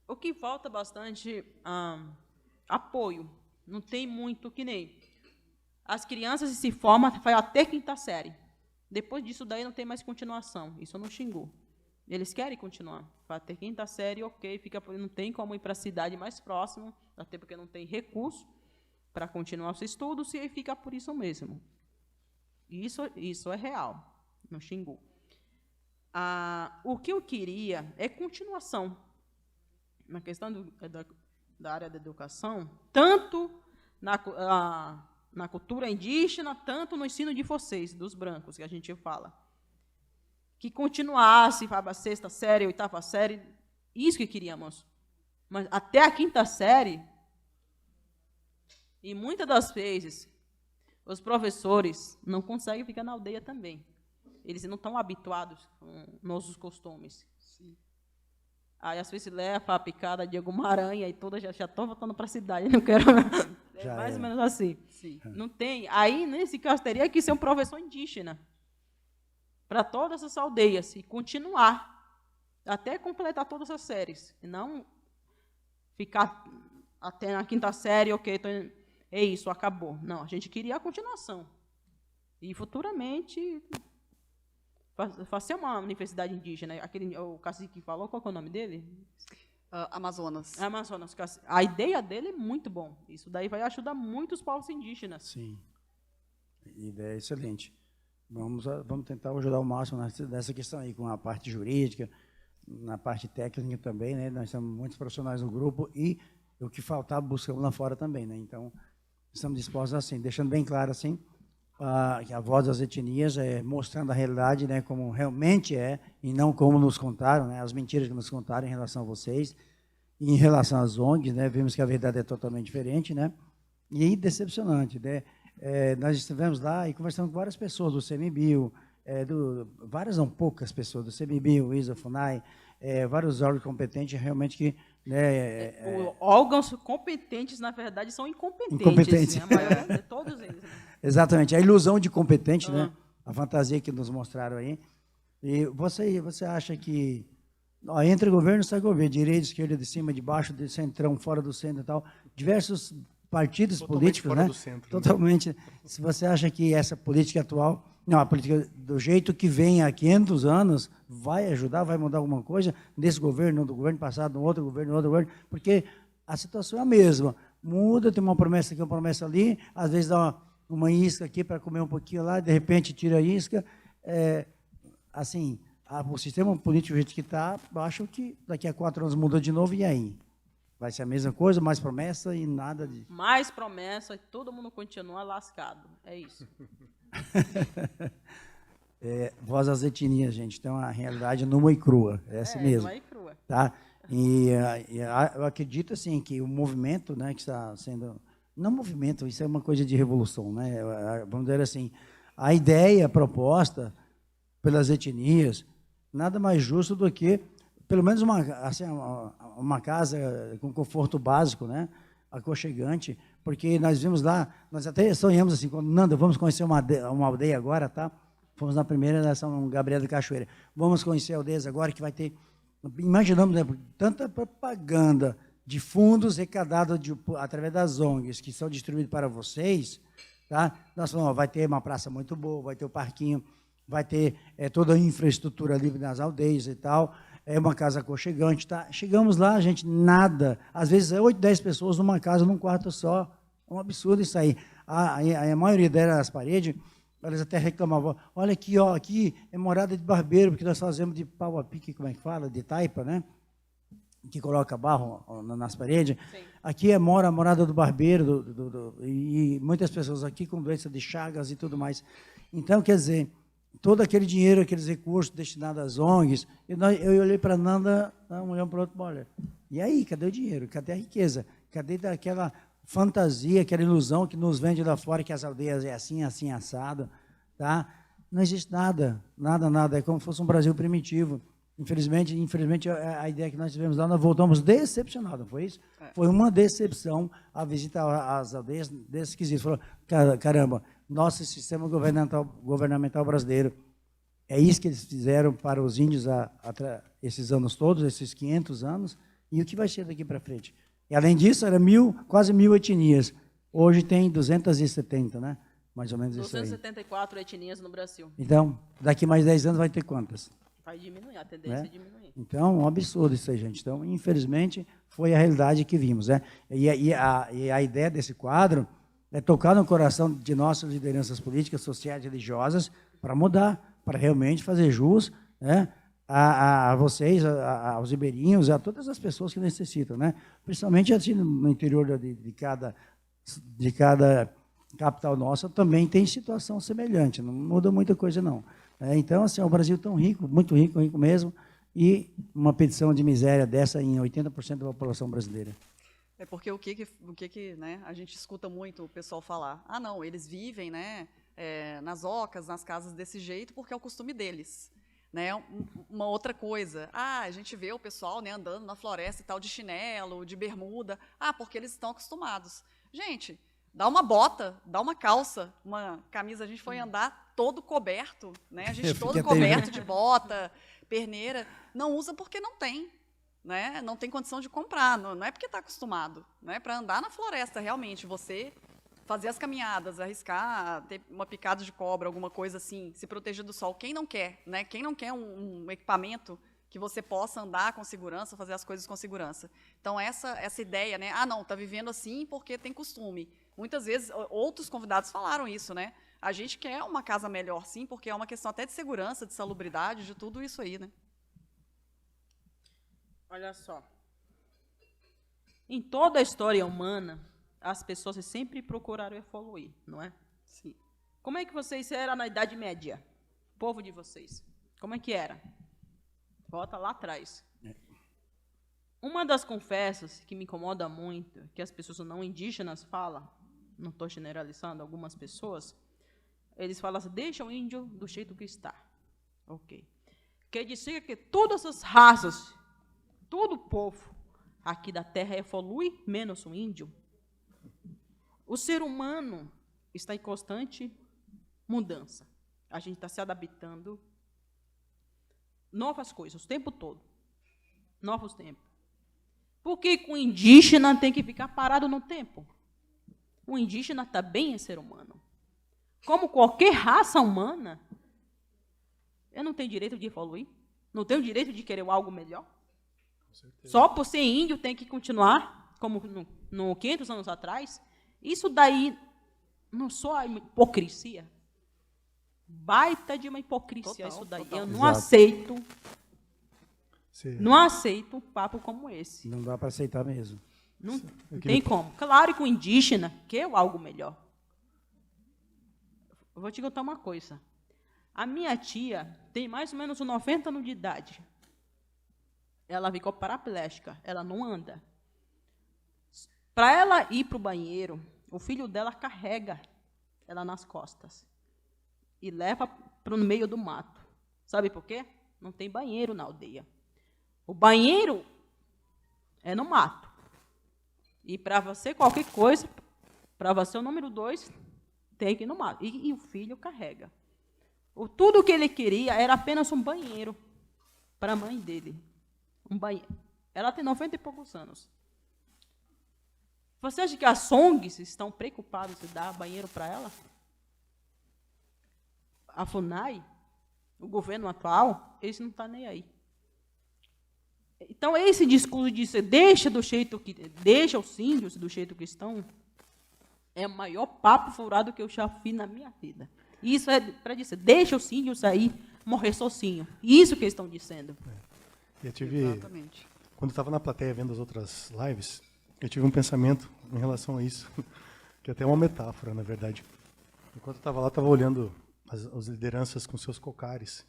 O que falta bastante apoio. Não tem muito que nem. As crianças se formam até 5ª série. Depois disso daí não tem mais continuação. Isso no Xingu. Eles querem continuar. Vai ter 5ª série, ok, não tem como ir para a cidade mais próxima, até porque não tem recurso para continuar os estudos, e fica por isso mesmo. Isso é real no Xingu. O que eu queria é continuação na questão da área da educação, tanto na cultura indígena, tanto no ensino de vocês, dos brancos, que a gente fala. Que continuasse para a 6ª série, 8ª série, isso que queríamos. Mas até a 5ª série, e muitas das vezes, os professores não conseguem ficar na aldeia também. Eles não estão habituados com nossos costumes. Sim. Aí, às vezes, leva a picada de alguma aranha e toda já estou voltando para a cidade, não quero. É mais ou menos assim. Sim. Não tem. Aí, nesse caso, teria que ser um professor indígena para todas as aldeias e continuar até completar todas as séries. E não ficar até na 5ª série, ok, é isso, acabou. Não, a gente queria a continuação. E futuramente fazer uma universidade indígena. O cacique falou, qual que é o nome dele? Amazonas. Amazonas. A ideia dele é muito bom. Isso daí vai ajudar muito os povos indígenas. Sim. Ideia é excelente. Vamos tentar ajudar o máximo nessa questão aí, com a parte jurídica, na parte técnica também, né? Nós temos muitos profissionais no grupo e o que faltar buscamos lá fora também, né? Então, estamos dispostos assim, deixando bem claro assim, que a voz das etnias mostrando a realidade, né, como realmente é, e não como nos contaram, né, as mentiras que nos contaram em relação a vocês. E em relação às ONGs, né, vimos que a verdade é totalmente diferente, né, e decepcionante, né. Nós estivemos lá e conversamos com várias pessoas do CMBio, várias, não poucas pessoas do CMBio, ISA, FUNAI, vários órgãos competentes realmente que... órgãos competentes, na verdade, são incompetentes. Incompetentes. Né? A maioria de todos eles. Né? Exatamente, a ilusão de competente, né? A fantasia que nos mostraram aí. E você acha que entre governo e sai governo, direita, esquerda, de cima, de baixo, de centrão, fora do centro e tal, diversos partidos políticos, né? Centro, totalmente. Né? Se você acha que essa política atual, não, a política do jeito que vem há 500 anos, vai ajudar, vai mudar alguma coisa nesse governo, do governo passado, no outro governo, porque a situação é a mesma. Muda, tem uma promessa aqui, uma promessa ali, às vezes dá uma isca aqui para comer um pouquinho lá, de repente tira a isca. Assim, o sistema político do jeito que está, acho que daqui a 4 anos muda de novo, e aí? Vai ser a mesma coisa, mais promessa e nada de... Mais promessa e todo mundo continua lascado. É isso. Voz das etnias, gente. Então, a realidade nua e crua. Essa mesmo. Nua e crua. Tá? E eu acredito, assim, que o movimento, né, que está sendo... Não movimento, isso é uma coisa de revolução, né? Vamos dizer assim, a ideia proposta pelas etnias, nada mais justo do que, pelo menos uma casa com conforto básico, né? Aconchegante, porque nós vimos lá, nós até sonhamos assim, quando, Nanda, vamos conhecer uma aldeia agora, tá? Fomos na primeira da São Gabriel da Cachoeira. Vamos conhecer aldeias agora que vai ter, imaginamos, né, tanta propaganda de fundos arrecadados através das ONGs, que são distribuídos para vocês, tá? Nós falamos, vai ter uma praça muito boa, vai ter o parquinho, vai ter toda a infraestrutura livre nas aldeias e tal, uma casa aconchegante, tá? Chegamos lá, gente, nada. Às vezes 8, 10 pessoas numa casa, num quarto só. É um absurdo isso aí. A maioria das paredes, elas até reclamavam, olha aqui, ó, aqui é morada de barbeiro, porque nós fazemos de pau a pique, como é que fala? De taipa, né? Que coloca barro nas paredes. Sim. Aqui a morada do barbeiro, e muitas pessoas aqui com doença de Chagas e tudo mais. Então, quer dizer, todo aquele dinheiro, aqueles recursos destinados às ONGs, eu olhei para a Nanda, um olhando para o outro, olha, e aí, cadê o dinheiro? Cadê a riqueza? Cadê aquela fantasia, aquela ilusão que nos vende lá fora, que as aldeias é assim, assim, assado, tá? Não existe nada, é como se fosse um Brasil primitivo. Infelizmente, a ideia que nós tivemos lá, nós voltamos decepcionados, não foi isso? Foi uma decepção a visitar as aldeias desse quesito. Falou, caramba, nosso sistema governamental brasileiro, é isso que eles fizeram para os índios esses anos todos, esses 500 anos, e o que vai ser daqui para frente? E, além disso, era quase 1000 etnias. Hoje tem 270, né? Mais ou menos isso aí. 274 etnias no Brasil. Então, daqui mais 10 anos vai ter quantas? Vai diminuir, a tendência é diminuir. Então, um absurdo isso aí, gente. Então, infelizmente, foi a realidade que vimos, né? E a ideia desse quadro é tocar no coração de nossas lideranças políticas, sociais e religiosas para mudar, para realmente fazer jus, né, a vocês, aos ribeirinhos, a todas as pessoas que necessitam, né? Principalmente assim, no interior de cada capital nossa também tem situação semelhante, não muda muita coisa não. Então, assim, é um Brasil tão rico, muito rico, rico mesmo, e uma petição de miséria dessa em 80% da população brasileira. É porque o que né, a gente escuta muito o pessoal falar, não, eles vivem, né, nas ocas, nas casas desse jeito, porque é o costume deles. Né? Uma outra coisa, a gente vê o pessoal, né, andando na floresta e tal, de chinelo, de bermuda, porque eles estão acostumados. Gente, dá uma bota, dá uma calça, uma camisa, a gente foi andar todo coberto, né? A gente todo coberto de bota, perneira, não usa porque não tem, né? Não tem condição de comprar, não é porque está acostumado, né? Para andar na floresta, realmente, você fazer as caminhadas, arriscar, ter uma picada de cobra, alguma coisa assim, se proteger do sol. Quem não quer, né? Quem não quer um equipamento que você possa andar com segurança, fazer as coisas com segurança. Então, essa ideia, né? Ah, não, está vivendo assim porque tem costume. Muitas vezes, outros convidados falaram isso, né? A gente quer uma casa melhor, sim, porque é uma questão até de segurança, de salubridade, de tudo isso aí, né? Olha só. Em toda a história humana, as pessoas sempre procuraram evoluir, não é? Sim. Como é que vocês eram na Idade Média? O povo de vocês. Como é que era? Volta lá atrás. Uma das confessas que me incomoda muito, que as pessoas não indígenas falam, não estou generalizando algumas pessoas, eles falam assim, deixa o índio do jeito que está. Ok. Quer dizer que todas as raças, todo o povo aqui da Terra evolui, menos o índio. O ser humano está em constante mudança. A gente está se adaptando. Novas coisas, o tempo todo. Novos tempos. Por que o indígena tem que ficar parado no tempo? O indígena também é ser humano. Como qualquer raça humana, eu não tenho direito de evoluir? Não tenho direito de querer algo melhor? Só por ser índio tem que continuar, como no 500 anos atrás? Isso daí não só é hipocrisia? Baita de uma hipocrisia Total, isso daí. total. Eu não Exato. aceito, Você- não aceito um papo como esse. Não dá para aceitar mesmo. Não Eu tem queria- como. Claro que o indígena quer algo melhor. Eu vou te contar uma coisa. A minha tia tem mais ou menos uns 90 anos de idade. Ela ficou paraplégica, ela não anda. Para ela ir para o banheiro, o filho dela carrega ela nas costas e leva para o meio do mato. Sabe por quê? Não tem banheiro na aldeia. O banheiro é no mato. E para você qualquer coisa, para você o número 2, tem que ir no mato. E o filho carrega. Tudo que ele queria era apenas um banheiro para a mãe dele. Um banheiro. Ela tem 90 e poucos anos. Você acha que as ONGs estão preocupadas em dar banheiro para ela? A FUNAI, o governo atual, eles não estão nem aí. Então, esse discurso de ser, deixa os índios do jeito que estão, é o maior papo furado que eu já fiz na minha vida. Isso é para dizer, deixa os índios aí morrer sozinho. Isso que eles estão dizendo. Eu tive, Exatamente. quando eu estava na plateia vendo as outras lives, eu tive um pensamento em relação a isso, que é até uma metáfora, na verdade. Enquanto eu estava lá, eu estava olhando as lideranças com seus cocares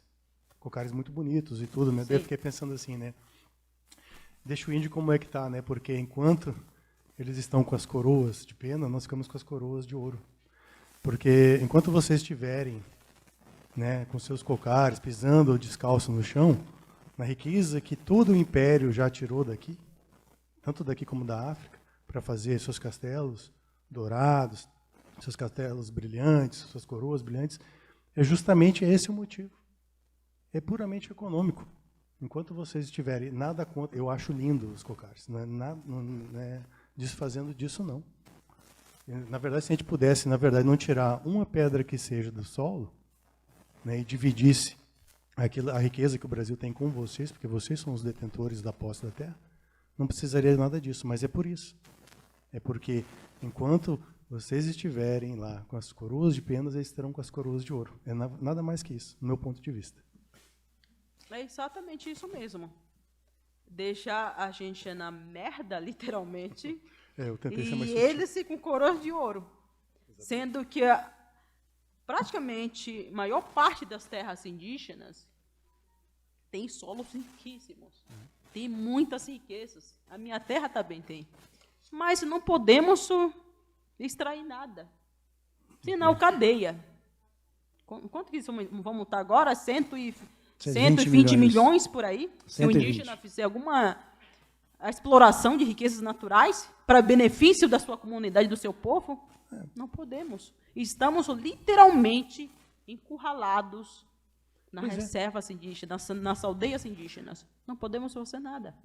muito bonitos e tudo, né? Daí eu fiquei pensando assim, né? Deixa o índio como é que tá, né? Porque enquanto eles estão com as coroas de pena, nós ficamos com as coroas de ouro. Porque enquanto vocês estiverem, né, com seus cocares, pisando descalço no chão, na riqueza que todo o império já tirou daqui, tanto daqui como da África, para fazer seus castelos dourados, seus castelos brilhantes, suas coroas brilhantes, é justamente esse o motivo. É puramente econômico. Enquanto vocês estiverem nada contra, eu acho lindo os cocares, não é desfazendo disso, não. Na verdade, se a gente pudesse, não tirar uma pedra que seja do solo, né, e dividisse a riqueza que o Brasil tem com vocês, porque vocês são os detentores da posse da terra, não precisaria de nada disso, mas é por isso. É porque, enquanto vocês estiverem lá com as coroas de penas, eles estarão com as coroas de ouro. É nada mais que isso, no meu ponto de vista. É exatamente isso mesmo. Deixar a gente na merda, literalmente, Eu tentei ser e mais sutil. eles com coroas de ouro. Sendo que praticamente a maior parte das terras indígenas tem solos riquíssimos. Tem muitas riquezas. A minha terra também tem. Mas não podemos extrair nada. Senão, cadeia. Quanto que isso vamos estar agora? 120 milhões por aí? Se o 120. indígena fizer alguma exploração de riquezas naturais para benefício da sua comunidade, do seu povo, não podemos. Estamos literalmente encurralados nas reservas indígenas, nas aldeias indígenas. Não podemos fazer nada.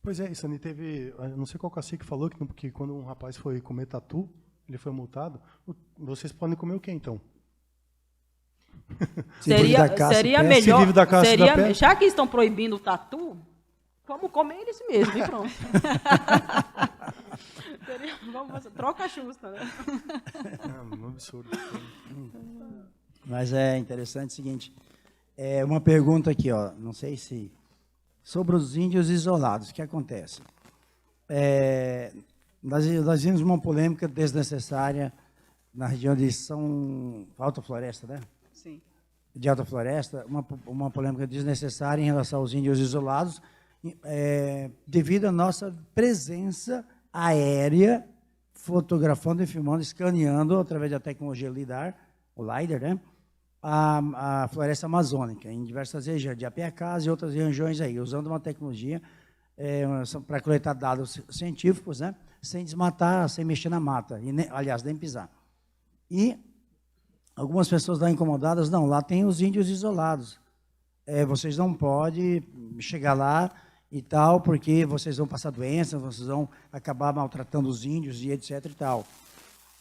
Pois é, Isani, teve, eu não sei qual cacique falou, que quando um rapaz foi comer tatu, ele foi multado, vocês podem comer o quê, então? Se vive da caça e Seria pesca. melhor. Se vive da caça e da pesca. Já que estão proibindo o tatu, vamos comer eles mesmo, e pronto. Troca justa, né? É um absurdo. Mas é interessante o seguinte, uma pergunta aqui, ó, não sei se... Sobre os índios isolados, o que acontece? Nós vimos uma polêmica desnecessária na região de Alta Floresta, né? Sim. De Alta Floresta, uma polêmica desnecessária em relação aos índios isolados, devido à nossa presença aérea, fotografando e filmando, escaneando, através da tecnologia LIDAR, o LiDAR, né? A floresta amazônica, em diversas regiões, de Apiacás e outras regiões aí, usando uma tecnologia para coletar dados científicos, né? Sem desmatar, sem mexer na mata, aliás, nem pisar. E algumas pessoas lá incomodadas, não, lá tem os índios isolados. Vocês não podem chegar lá e tal, porque vocês vão passar doenças, vocês vão acabar maltratando os índios e etc e tal.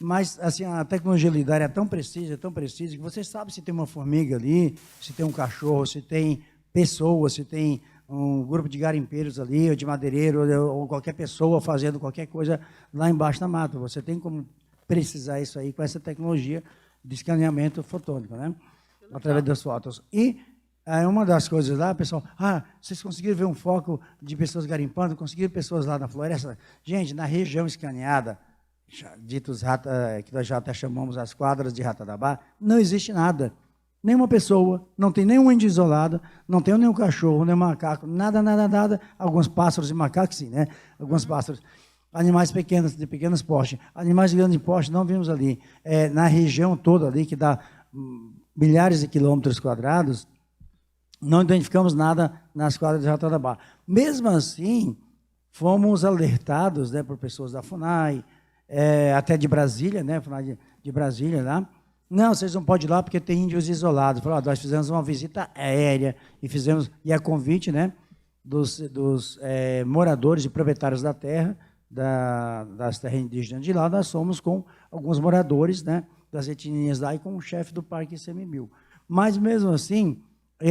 Mas assim, a tecnologia LIDAR é tão precisa, que você sabe se tem uma formiga ali, se tem um cachorro, se tem pessoas, se tem um grupo de garimpeiros ali, ou de madeireiro, ou qualquer pessoa fazendo qualquer coisa lá embaixo na mata. Você tem como precisar isso aí com essa tecnologia de escaneamento fotônico, né? Através das fotos. E uma das coisas lá, pessoal, vocês conseguiram ver um foco de pessoas garimpando, conseguiram pessoas lá na floresta? Gente, na região escaneada, ditos que nós já até chamamos as quadras de Ratanabá, não existe nada. Nenhuma pessoa, não tem nenhum índio isolado, não tem nenhum cachorro, nenhum macaco, nada, nada, nada. Alguns pássaros e macacos, sim, né? Alguns pássaros. Animais pequenos, de pequenos porte. Animais de grande porte não vimos ali. Na região toda ali, que dá milhares de quilômetros quadrados, não identificamos nada nas quadras de Ratanabá. Mesmo assim, fomos alertados, né, por pessoas da FUNAI, até de Brasília, né, FUNAI de Brasília lá. Não, vocês não podem ir lá porque tem índios isolados. Falaram, nós fizemos uma visita aérea e a convite, né, dos moradores e proprietários da terra, das terras indígenas de lá, nós somos com alguns moradores, né, das etnias lá e com o chefe do Parque ICMBio. Mas, mesmo assim,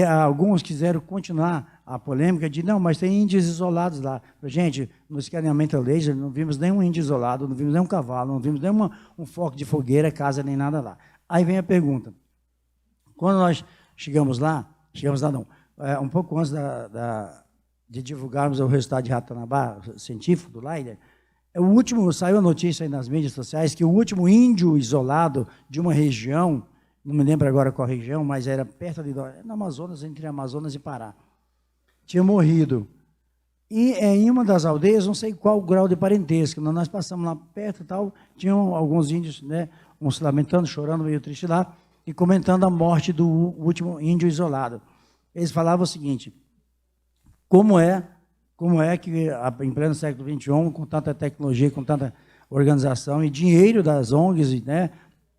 alguns quiseram continuar a polêmica de, não, mas tem índios isolados lá. Gente, no escaneamento laser não vimos nenhum índio isolado, não vimos nenhum cavalo, não vimos nenhum um foco de fogueira, casa, nem nada lá. Aí vem a pergunta. Quando nós chegamos lá não, um pouco antes de divulgarmos o resultado de Ratanabá, científico do LiDAR, saiu a notícia aí nas mídias sociais que o último índio isolado de uma região, não me lembro agora qual região, mas era perto ali, no Amazonas, entre Amazonas e Pará, tinha morrido. E em uma das aldeias, não sei qual o grau de parentesco, nós passamos lá perto e tal, tinham alguns índios, né, uns se lamentando, chorando, meio triste lá, e comentando a morte do último índio isolado. Eles falavam o seguinte, como é que em pleno século XXI, com tanta tecnologia, com tanta organização e dinheiro das ONGs, né,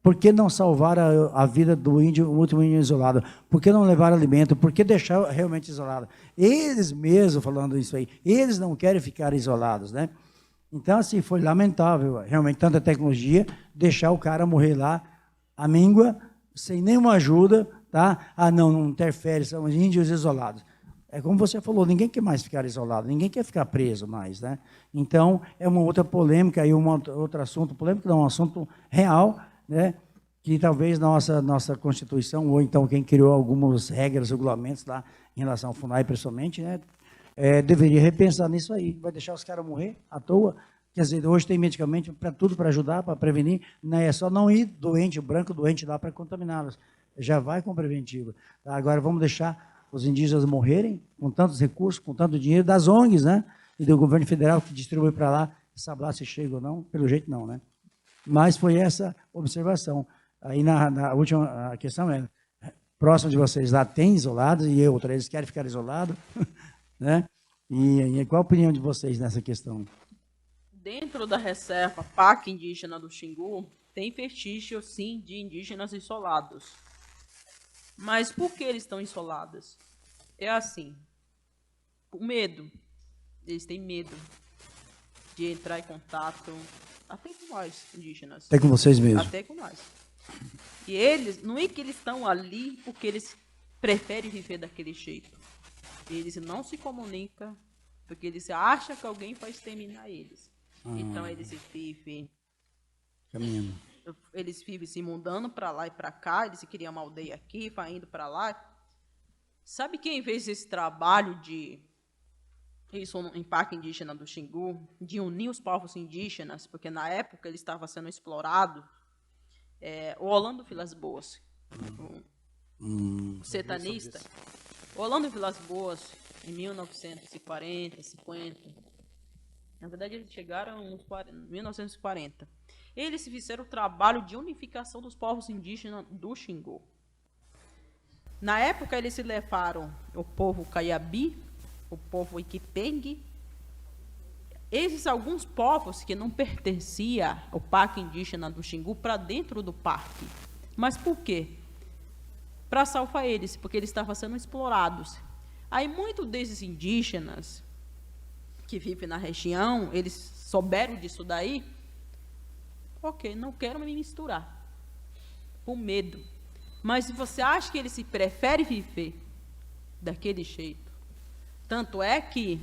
por que não salvar a vida do índio, o último índio isolado? Por que não levar alimento? Por que deixar realmente isolado? Eles mesmos falando isso aí, eles não querem ficar isolados, né? Então, assim, foi lamentável, realmente, tanta tecnologia, deixar o cara morrer lá, à míngua, sem nenhuma ajuda, tá? Não interfere, são índios isolados. É como você falou, ninguém quer mais ficar isolado, ninguém quer ficar preso mais, né? Então, é uma outra polêmica, aí outro assunto, polêmica não, um assunto real, né, que talvez nossa Constituição, ou então quem criou algumas regras, regulamentos lá, em relação ao FUNAI, principalmente, né, deveria repensar nisso aí. Vai deixar os caras morrer à toa? Quer dizer, hoje tem medicamento para tudo, para ajudar, para prevenir, não é só não ir branco doente lá para contaminá-los. Já vai com preventivo. Agora vamos deixar os indígenas morrerem com tantos recursos, com tanto dinheiro das ONGs, né, e do governo federal que distribui para lá, sabe lá se chega ou não? Pelo jeito não, né? Mas foi essa observação. Aí na última questão próximo de vocês lá tem isolados e outra, eles querem ficar isolados, né? E qual a opinião de vocês nessa questão? Dentro da reserva Parque Indígena do Xingu, tem vestígio, sim, de indígenas isolados. Mas por que eles estão isolados? É assim, o medo. Eles têm medo. de entrar em contato até com nós, indígenas. Até com vocês mesmo. Até com nós. E eles, não é que eles estão ali porque eles preferem viver daquele jeito. Eles não se comunicam porque eles acham que alguém vai exterminar eles. Então eles vivem Caminhando. Eles vivem se mudando para lá e para cá, eles criam uma aldeia aqui, vai indo para lá. Sabe quem fez esse trabalho de isso em Parque Indígena do Xingu, de unir os povos indígenas, porque na época ele estava sendo explorado, o Orlando Vilas Boas, o sertanista. O Orlando Vilas Boas, em 1940, 50, na verdade eles chegaram em 1940, eles fizeram o trabalho de unificação dos povos indígenas do Xingu. Na época, eles levaram o povo Caiabi, o povo Iquipengue, esses alguns povos que não pertenciam ao Parque Indígena do Xingu para dentro do parque. Mas por quê? Para salvar eles, porque eles estavam sendo explorados. Aí, muitos desses indígenas que vivem na região, eles souberam disso daí. Ok, não quero me misturar. Com medo. Mas se você acha que ele se prefere viver daquele jeito, tanto é que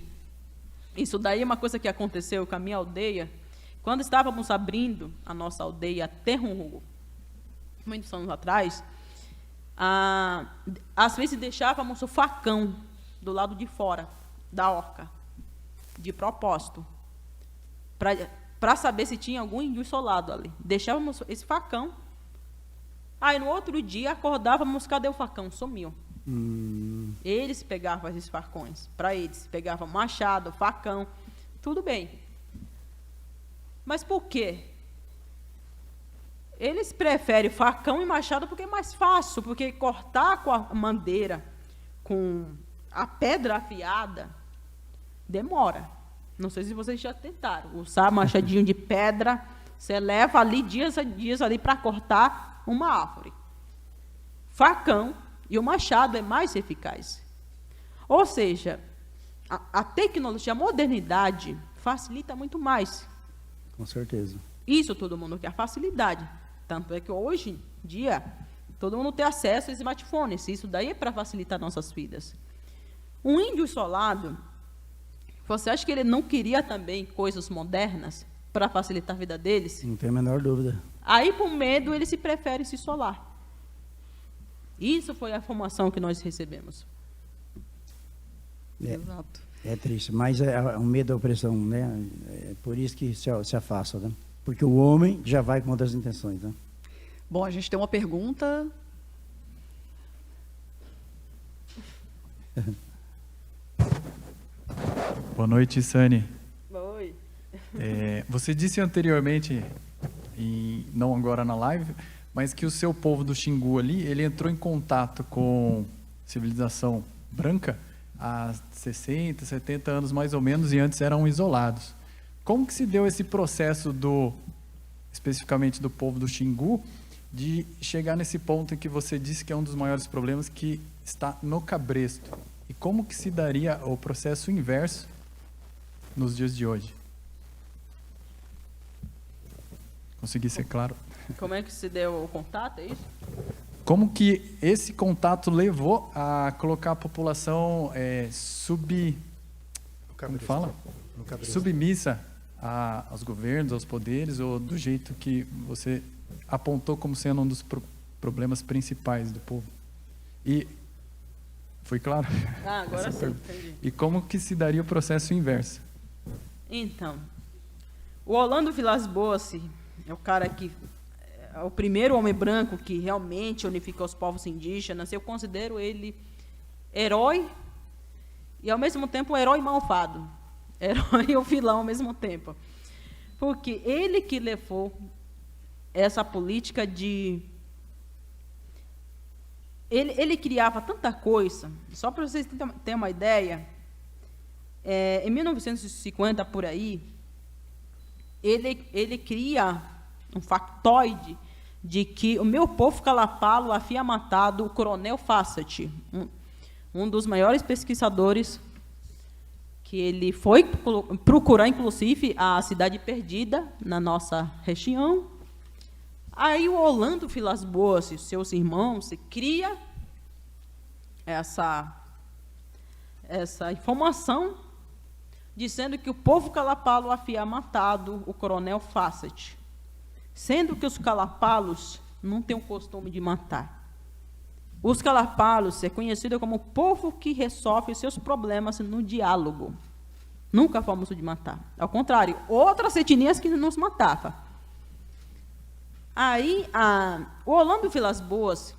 isso daí é uma coisa que aconteceu com a minha aldeia, quando estávamos abrindo a nossa aldeia Terrungo, muitos anos atrás, às vezes deixávamos o facão do lado de fora da horca, de propósito, para saber se tinha algum índio isolado ali. Deixávamos esse facão. Aí, no outro dia, acordávamos, cadê o facão? Sumiu. Eles pegavam esses facões. Para eles, pegavam machado, facão, tudo bem. Mas por quê? Eles preferem facão e machado porque é mais fácil, porque cortar com a madeira, com a pedra afiada, demora. Não sei se vocês já tentaram usar machadinho de pedra. Você leva ali dias ali para cortar uma árvore. Facão e o machado é mais eficaz. Ou seja, a tecnologia, a modernidade facilita muito mais. Com certeza. Isso todo mundo quer, facilidade. Tanto é que hoje em dia todo mundo tem acesso a smartphones. Isso daí é para facilitar nossas vidas. Um índio isolado, você acha que ele não queria também coisas modernas para facilitar a vida deles? Não tenho a menor dúvida. Aí, por medo, eles se preferem se isolar. Isso foi a formação que nós recebemos. Exato. É triste, mas é um medo da opressão, né? É por isso que se afasta, né? Porque o homem já vai com outras intenções, né? Bom, a gente tem uma pergunta. Boa noite, Sani. Oi. Você disse anteriormente, não agora na live, mas que o seu povo do Xingu ali, ele entrou em contato com civilização branca há 60, 70 anos mais ou menos, e antes eram isolados. Como que se deu esse processo especificamente do povo do Xingu, de chegar nesse ponto em que você disse que é um dos maiores problemas, que está no cabresto? E como que se daria o processo inverso nos dias de hoje? Consegui ser claro? Como é que se deu o contato, é isso? Como que esse contato levou a colocar a população como fala? Submissa aos governos, aos poderes, ou do jeito que você apontou como sendo um dos problemas principais do povo? E foi claro? Agora sim, entendi. E como que se daria o processo inverso? Então, o Orlando Vilas Boas é o cara que é o primeiro homem branco que realmente unificou os povos indígenas. Eu considero ele herói e, ao mesmo tempo, um herói malvado. Herói e o vilão ao mesmo tempo. Porque ele que levou essa política de... Ele criava tanta coisa. Só para vocês terem uma ideia, em 1950, por aí, ele cria um factoide de que o meu povo calapalo havia matado o coronel Fassett, um dos maiores pesquisadores que ele foi procurar, inclusive, a cidade perdida na nossa região. Aí o Orlando Vilas Boas e seus irmãos cria essa informação dizendo que o povo calapalo havia matado o coronel Fassett, sendo que os calapalos não têm o costume de matar. Os calapalos é conhecido como o povo que resolve seus problemas no diálogo. Nunca fomos de matar. Ao contrário, outras etnias que nos matavam. Aí, o Orlando Vilas Boas,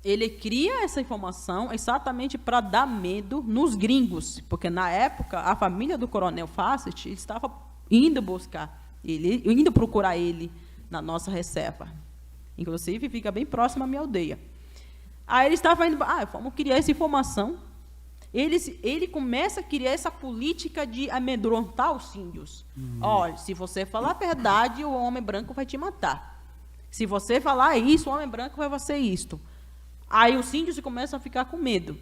ele cria essa informação exatamente para dar medo nos gringos, porque, na época, a família do coronel Fassett estava indo buscar ele, indo procurar ele na nossa reserva. Inclusive, fica bem próximo à minha aldeia. Aí ele estava indo, vamos criar essa informação. Ele começa a criar essa política de amedrontar os índios. Olha, se você falar a verdade, o homem branco vai te matar. Se você falar isso, o homem branco vai fazer isto. Aí os índios começam a ficar com medo.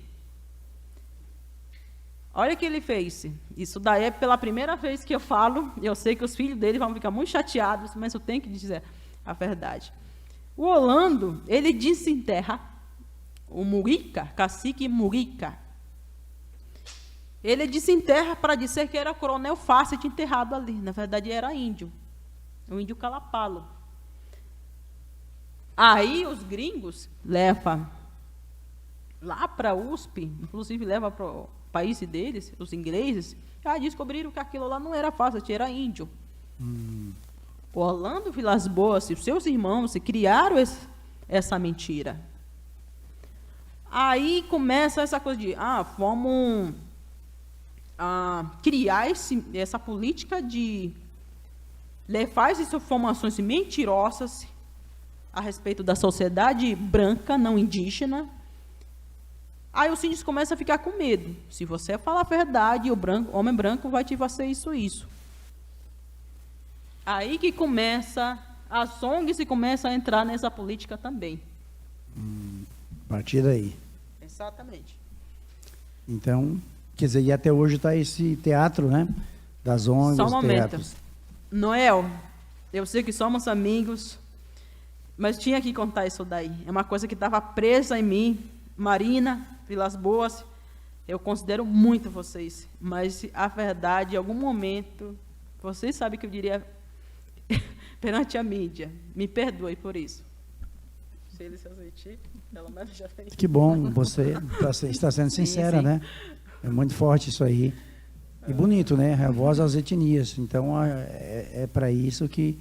Olha o que ele fez. Isso daí é pela primeira vez que eu falo. Eu sei que os filhos dele vão ficar muito chateados, mas eu tenho que dizer a verdade. O Orlando, ele desenterra o Murica, cacique Murica. Ele desenterra para dizer que era coronel Fassett enterrado ali. Na verdade, era índio. O índio calapalo. Aí os gringos levam lá para a USP, inclusive levam para o país deles, os ingleses, descobriram que aquilo lá não era Fassett, era índio. O Orlando Vilas Boas e os seus irmãos criaram essa mentira. Aí começa essa coisa de, vamos criar essa política de levar essas informações mentirosas a respeito da sociedade branca, não indígena. Aí os índios começam a ficar com medo. Se você falar a verdade, o homem branco vai te fazer isso. Aí que começa, as ONGs começam a entrar nessa política também. A partir daí. Exatamente. Então, quer dizer, e até hoje está esse teatro, né? Das ONGs, Só um momento. teatros. Noel, eu sei que somos amigos, mas tinha que contar isso daí. É uma coisa que estava presa em mim. Marina, Vilas Boas, eu considero muito vocês, mas a verdade, em algum momento, vocês sabem que eu diria perante a mídia. Me perdoe por isso. Se ele se aceitar, pelo menos já tem. Que bom, você está sendo sincera, sim. né? É muito forte isso aí. E bonito, né? A voz das etnias. Então, é para isso que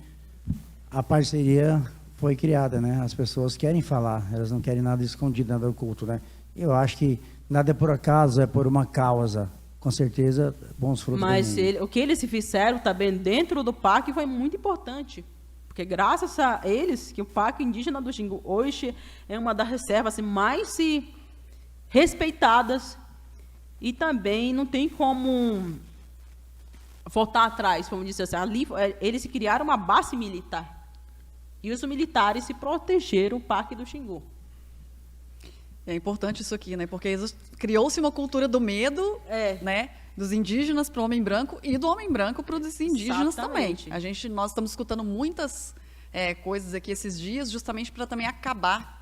a parceria foi criada, né? As pessoas querem falar, elas não querem nada escondido, nada oculto, né? Eu acho que nada é por acaso, é por uma causa. Com certeza, bons frutos. Mas o que eles fizeram também dentro do parque foi muito importante. Porque graças a eles, que o Parque Indígena do Xingu hoje é uma das reservas mais respeitadas e também não tem como voltar atrás, vamos dizer assim. Ali, eles criaram uma base militar. E os militares se protegeram o Parque do Xingu. É importante isso aqui, né? Porque criou-se uma cultura do medo, né? Dos indígenas para o homem branco e do homem branco para os indígenas Exatamente. também. Nós estamos escutando muitas coisas aqui esses dias, justamente para também acabar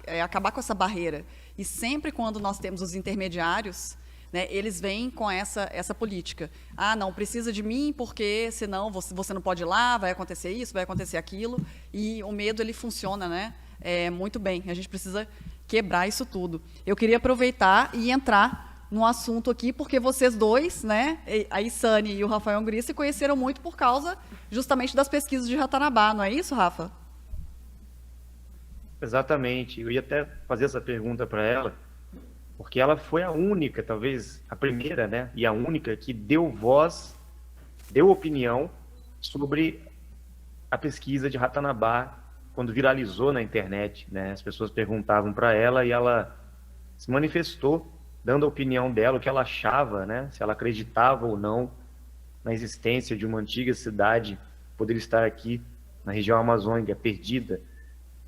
com essa barreira. E sempre quando nós temos os intermediários, né, eles vêm com essa política. Não, precisa de mim, porque senão você não pode ir lá, vai acontecer isso, vai acontecer aquilo. E o medo, ele funciona, né? Muito bem. A gente precisa quebrar isso tudo. Eu queria aproveitar e entrar no assunto aqui, porque vocês dois, né, a Isane e o Rafael Hungria, se conheceram muito por causa justamente das pesquisas de Ratanabá, não é isso, Rafa? Exatamente. Eu ia até fazer essa pergunta para ela, porque ela foi a única, talvez a primeira, né, e a única que deu voz, deu opinião sobre a pesquisa de Ratanabá quando viralizou na internet, né? As pessoas perguntavam para ela e ela se manifestou, dando a opinião dela, o que ela achava, né? Se ela acreditava ou não na existência de uma antiga cidade que poderia estar aqui na região amazônica, perdida.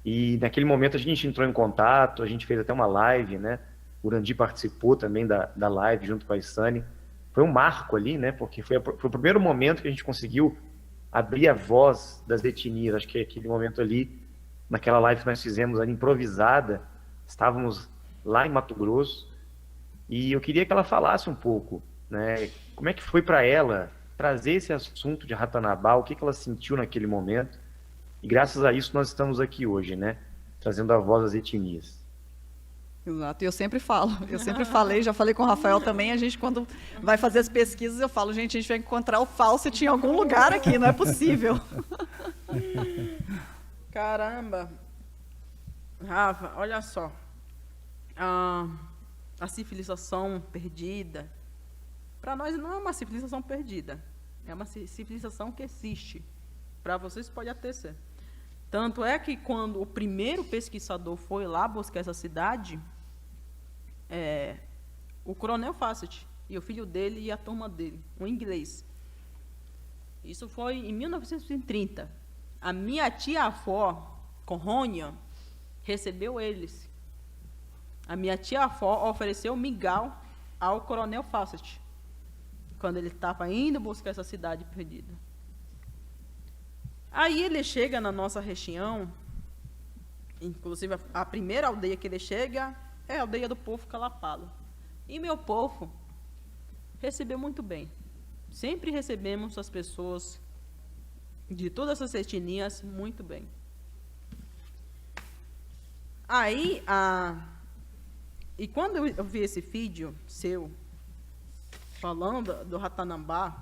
E naquele momento a gente entrou em contato, a gente fez até uma live, né? O Urandi participou também da live junto com a Isane. foi um marco ali, né? Porque foi o primeiro momento que a gente conseguiu abrir a voz das etnias. Acho que aquele momento ali, naquela live que nós fizemos ali improvisada, estávamos lá em Mato Grosso, e eu queria que ela falasse um pouco, né? Como é que foi para ela trazer esse assunto de Ratanabá, o que ela sentiu naquele momento, e graças a isso nós estamos aqui hoje, né? Trazendo a voz das etnias. Exato, e eu sempre falei, já falei com o Rafael também, a gente quando vai fazer as pesquisas, eu falo, gente, a gente vai encontrar o Fawcett em algum lugar aqui, não é possível. Caramba! Rafa, olha só. A civilização perdida, para nós não é uma civilização perdida, é uma civilização que existe. Para vocês pode até ser. Tanto é que quando o primeiro pesquisador foi lá buscar essa cidade, o coronel Fawcett e o filho dele e a turma dele, um inglês. Isso foi em 1930. A minha tia-avó, Corrônia, recebeu eles. A minha tia-avó ofereceu mingau ao coronel Fawcett, quando ele estava indo buscar essa cidade perdida. Aí ele chega na nossa região, inclusive a primeira aldeia que ele chega é a aldeia do povo Calapalo. E meu povo recebeu muito bem. Sempre recebemos as pessoas de todas as etnias muito bem. Aí, e quando eu vi esse vídeo seu, falando do Ratanabá,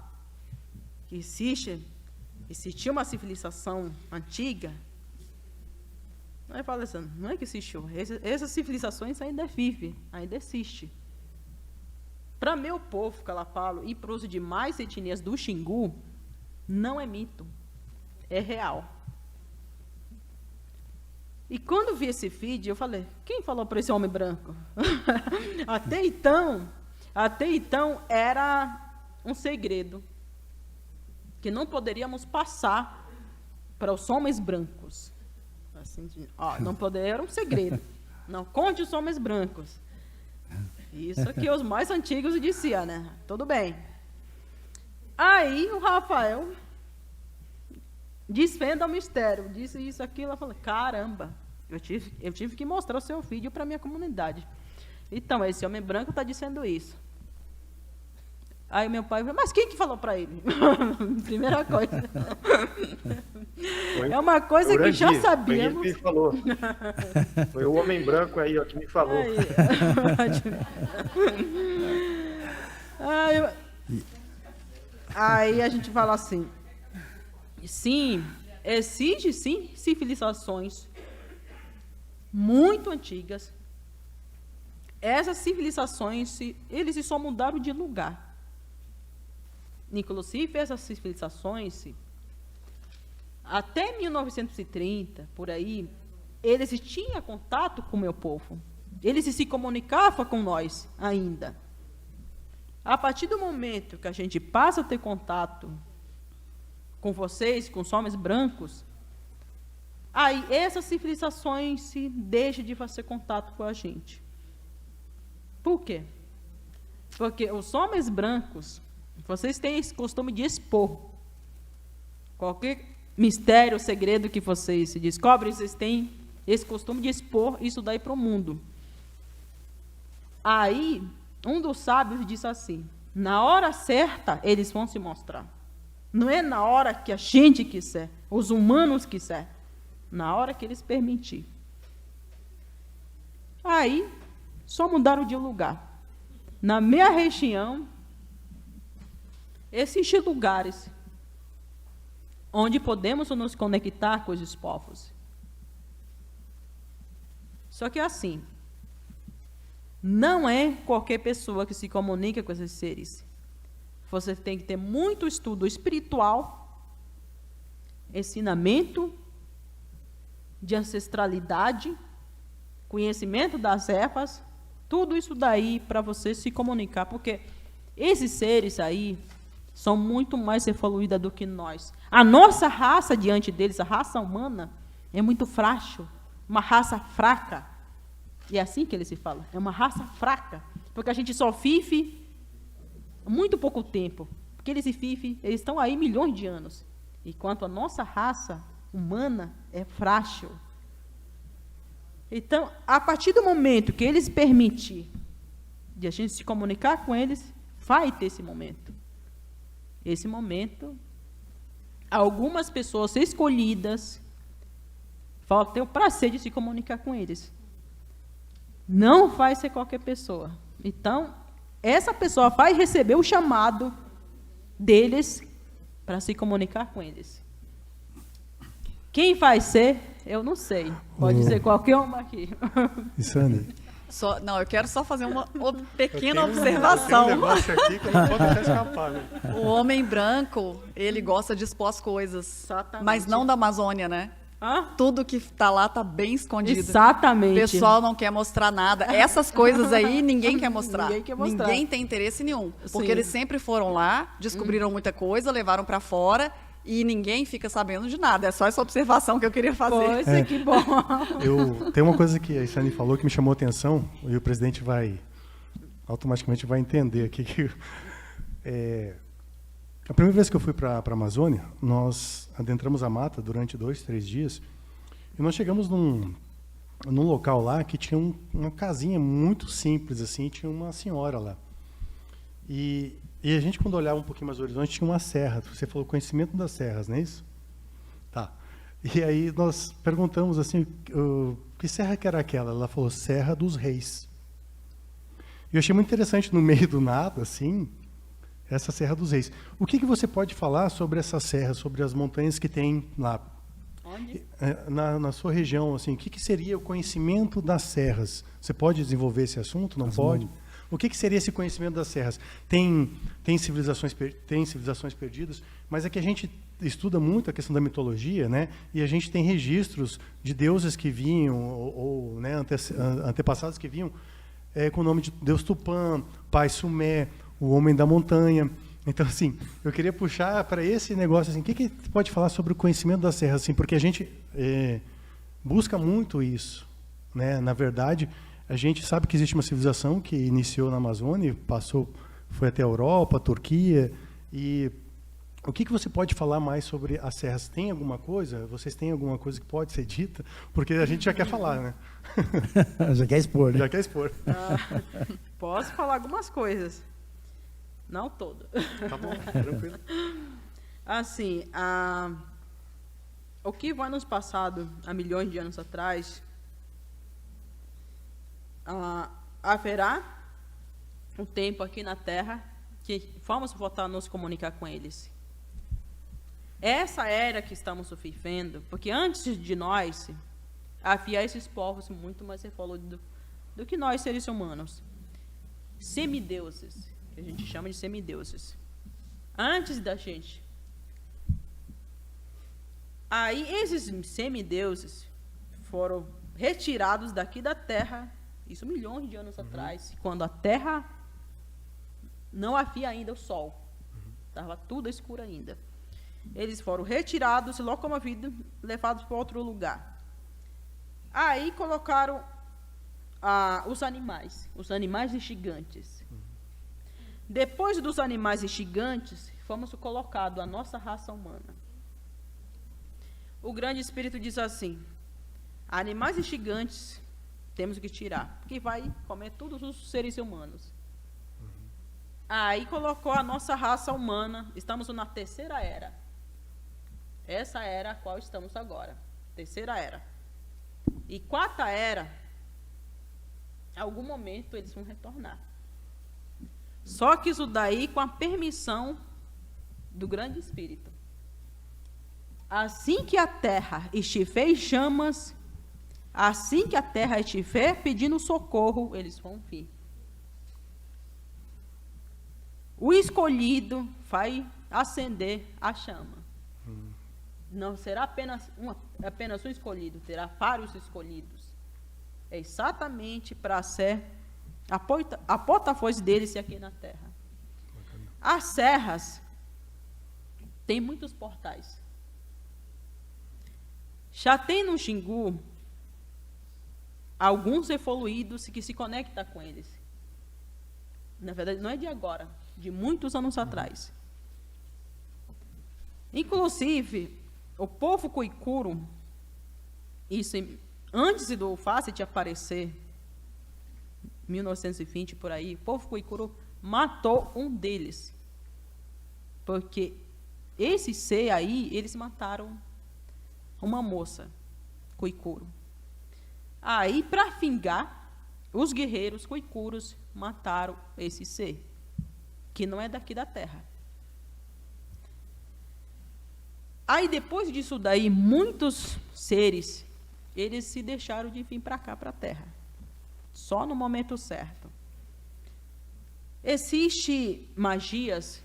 que existia uma civilização antiga, eu falei assim, não é que existiu, essas civilizações ainda vivem, ainda existem. Para meu povo Calapalo e para os demais etnias do Xingu, não é mito, é real. E quando vi esse vídeo, eu falei, quem falou para esse homem branco? Até então era um segredo que não poderíamos passar para os homens brancos. Assim, não poderia, era um segredo. Não conte os homens brancos. Isso que os mais antigos diziam, né? Tudo bem. Aí o Rafael desvenda o mistério, disse isso, aquilo, eu falei, caramba, eu tive que mostrar o seu vídeo para a minha comunidade. Então, esse homem branco está dizendo isso. Aí meu pai falou, mas quem que falou para ele? Primeira coisa. É uma coisa que já sabíamos. Foi ele que falou. Foi o homem branco aí, ó, que me falou. Aí a gente fala assim, sim, existe sim civilizações muito antigas. Essas civilizações, eles só mudaram de lugar. Inclusive, essas civilizações, até 1930, por aí, eles tinham contato com o meu povo. Eles se comunicavam com nós ainda. A partir do momento que a gente passa a ter contato com vocês, com os homens brancos, aí essas civilizações se deixam de fazer contato com a gente. Por quê? Porque os homens brancos, vocês têm esse costume de expor. Qualquer mistério, segredo que vocês se descobrem, vocês têm esse costume de expor isso daí para o mundo. Aí, um dos sábios disse assim, na hora certa, eles vão se mostrar. Não é na hora que a gente quiser, os humanos quiser, na hora que eles permitirem. Aí, só mudaram de lugar. Na minha região, existem lugares onde podemos nos conectar com os povos. Só que assim, não é qualquer pessoa que se comunica com esses seres. Você tem que ter muito estudo espiritual, ensinamento de ancestralidade, conhecimento das ervas, tudo isso daí para você se comunicar, porque esses seres aí são muito mais evoluídos do que nós. A nossa raça diante deles, a raça humana, é muito frágil, uma raça fraca. E é assim que ele se fala, é uma raça fraca, porque a gente só vive muito pouco tempo, porque eles eles estão aí milhões de anos, enquanto a nossa raça humana é frágil. Então, a partir do momento que eles permitirem de a gente se comunicar com eles, vai ter esse momento. Esse momento, algumas pessoas escolhidas vão ter o prazer de se comunicar com eles. Não vai ser qualquer pessoa. Então, essa pessoa vai receber o chamado deles para se comunicar com eles. Quem vai ser, eu não sei. Pode ser qualquer um aqui. Isane, Não, eu quero só fazer uma pequena observação. tem um negócio aqui que eu não posso deixar escapar. Né? O homem branco, ele gosta de expor as coisas. Exatamente. Mas não da Amazônia, né? Hã? Tudo que está lá está bem escondido. Exatamente. O pessoal não quer mostrar nada. Essas coisas aí ninguém quer mostrar. Ninguém quer mostrar. Ninguém tem interesse nenhum. Porque Sim. eles sempre foram lá, descobriram muita coisa, levaram para fora e ninguém fica sabendo de nada. É só essa observação que eu queria fazer. Pois que bom. Tem uma coisa que a Isane falou que me chamou a atenção, e o presidente automaticamente vai entender aqui que a primeira vez que eu fui para a Amazônia, nós adentramos a mata durante 2, 3 dias, e nós chegamos num local lá que tinha uma casinha muito simples, assim, tinha uma senhora lá. E a gente, quando olhava um pouquinho mais o horizonte, tinha uma serra. Você falou conhecimento das serras, não é isso? Tá. E aí nós perguntamos assim, que serra que era aquela? Ela falou, Serra dos Reis. E eu achei muito interessante, no meio do nada, assim, essa Serra dos Reis. O que você pode falar sobre essa serra, sobre as montanhas que tem lá? Onde? Na sua região, assim, o que seria o conhecimento das serras? Você pode desenvolver esse assunto? Não pode? O que seria esse conhecimento das serras? Tem civilizações perdidas, mas é que a gente estuda muito a questão da mitologia, né? E a gente tem registros de deuses que vinham, ou né, antepassados que vinham, com o nome de Deus Tupã, Pai Sumé, o Homem da Montanha. Então, assim, eu queria puxar para esse negócio, assim, o que pode falar sobre o conhecimento das serras, assim, porque a gente busca muito isso, né? Na verdade, a gente sabe que existe uma civilização que iniciou na Amazônia, foi até a Europa, a Turquia, e o que você pode falar mais sobre as serras? Tem alguma coisa? Vocês têm alguma coisa que pode ser dita? Porque a gente já quer falar, né? Já quer expor, né? Já quer expor. Posso falar algumas coisas. Não todas. Tá bom, tranquilo. Assim, o que vai nos passado há milhões de anos atrás, haverá um tempo aqui na Terra que vamos voltar a nos comunicar com eles. Essa era que estamos vivendo, porque antes de nós, havia esses povos muito mais evoluídos do que nós, seres humanos. Semideuses, que a gente chama de semideuses. Antes da gente. Aí, esses semideuses foram retirados daqui da Terra, isso milhões de anos atrás, quando a Terra não havia ainda o Sol. Estava tudo escuro ainda. Eles foram retirados, locomovidos, levados para outro lugar. Aí colocaram os animais gigantes. Depois dos animais gigantes, fomos colocados a nossa raça humana. O grande Espírito diz assim, animais gigantes temos que tirar, porque vai comer todos os seres humanos. Aí colocou a nossa raça humana, estamos na terceira era. Essa era a qual estamos agora, terceira era. E quarta era, em algum momento eles vão retornar. Só que isso daí com a permissão do grande Espírito. Assim que a terra estiver em chamas, assim que a terra estiver pedindo socorro, eles vão vir. O escolhido vai acender a chama. Não será apenas um escolhido, terá vários escolhidos. É exatamente para ser a porta-voz deles aqui na terra. As serras têm muitos portais. Já tem no Xingu alguns evoluídos que se conectam com eles. Na verdade, não é de agora. de muitos anos atrás. Inclusive, o povo Cuicuro, isso antes do Facet aparecer, 1920 por aí, o povo Cuicuro matou um deles. Porque esse ser aí, eles mataram uma moça Cuicuro. Aí, para vingar, os guerreiros Cuicuros mataram esse ser, que não é daqui da terra. Aí, depois disso daí, muitos seres, eles se deixaram de vir para cá, para a terra. Só no momento certo. Existem magias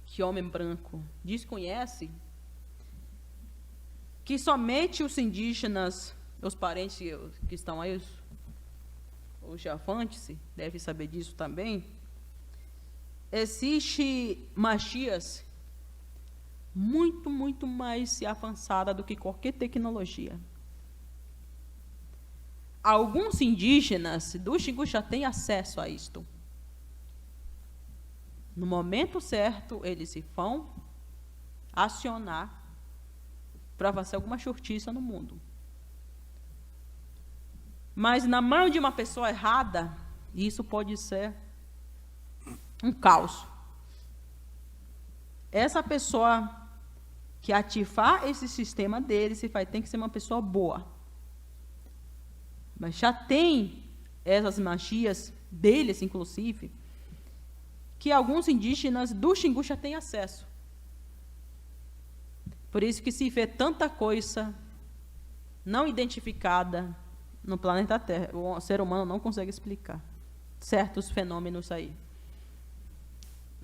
que o homem branco desconhece, que somente os indígenas, os parentes que estão aí, os javantes, devem saber disso também. Existem magias muito, muito mais avançadas do que qualquer tecnologia. Alguns indígenas do Xingu já têm acesso a isto. No momento certo, eles se vão acionar para fazer alguma justiça no mundo. Mas na mão de uma pessoa errada, isso pode ser um caos. Essa pessoa que ativar esse sistema deles, tem que ser uma pessoa boa. Mas já tem essas magias deles, inclusive, que alguns indígenas do Xingu já têm acesso. Por isso que se vê tanta coisa não identificada no planeta Terra. O ser humano não consegue explicar certos fenômenos aí.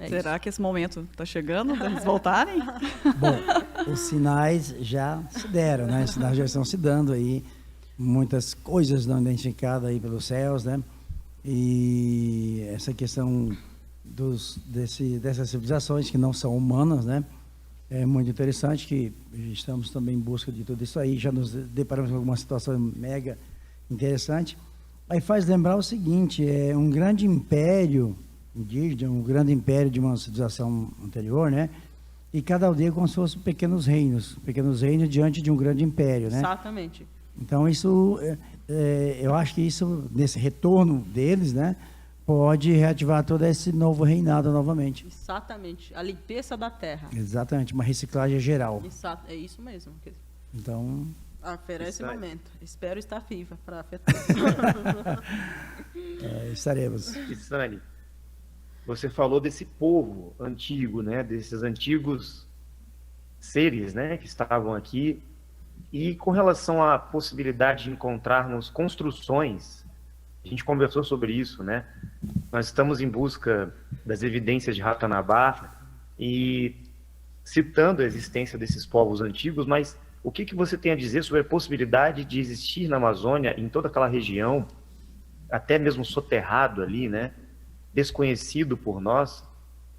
Será que esse momento está chegando, eles voltarem? Bom, os sinais já se deram, né? Os sinais já estão se dando aí. Muitas coisas não identificadas aí pelos céus, né? E essa questão dessas civilizações que não são humanas, né? É muito interessante que estamos também em busca de tudo isso aí. Já nos deparamos com alguma situação mega interessante. Aí faz lembrar o seguinte, é um grande império indígena, um grande império de uma civilização anterior, né? E cada aldeia como se fossem pequenos reinos diante de um grande império, né? Exatamente. Então isso, eu acho que isso, nesse retorno deles, né, pode reativar todo esse novo reinado novamente. Exatamente. A limpeza da terra. Exatamente, uma reciclagem geral. Exato. É isso mesmo. Então... Afere esse momento. Espero estar viva para afetar. Estaremos. E Sani, você falou desse povo antigo, né? Desses antigos seres, né? Que estavam aqui. E com relação à possibilidade de encontrarmos construções, a gente conversou sobre isso, né? Nós estamos em busca das evidências de Ratanabá e citando a existência desses povos antigos, mas o que você tem a dizer sobre a possibilidade de existir na Amazônia, em toda aquela região, até mesmo soterrado ali, né? Desconhecido por nós,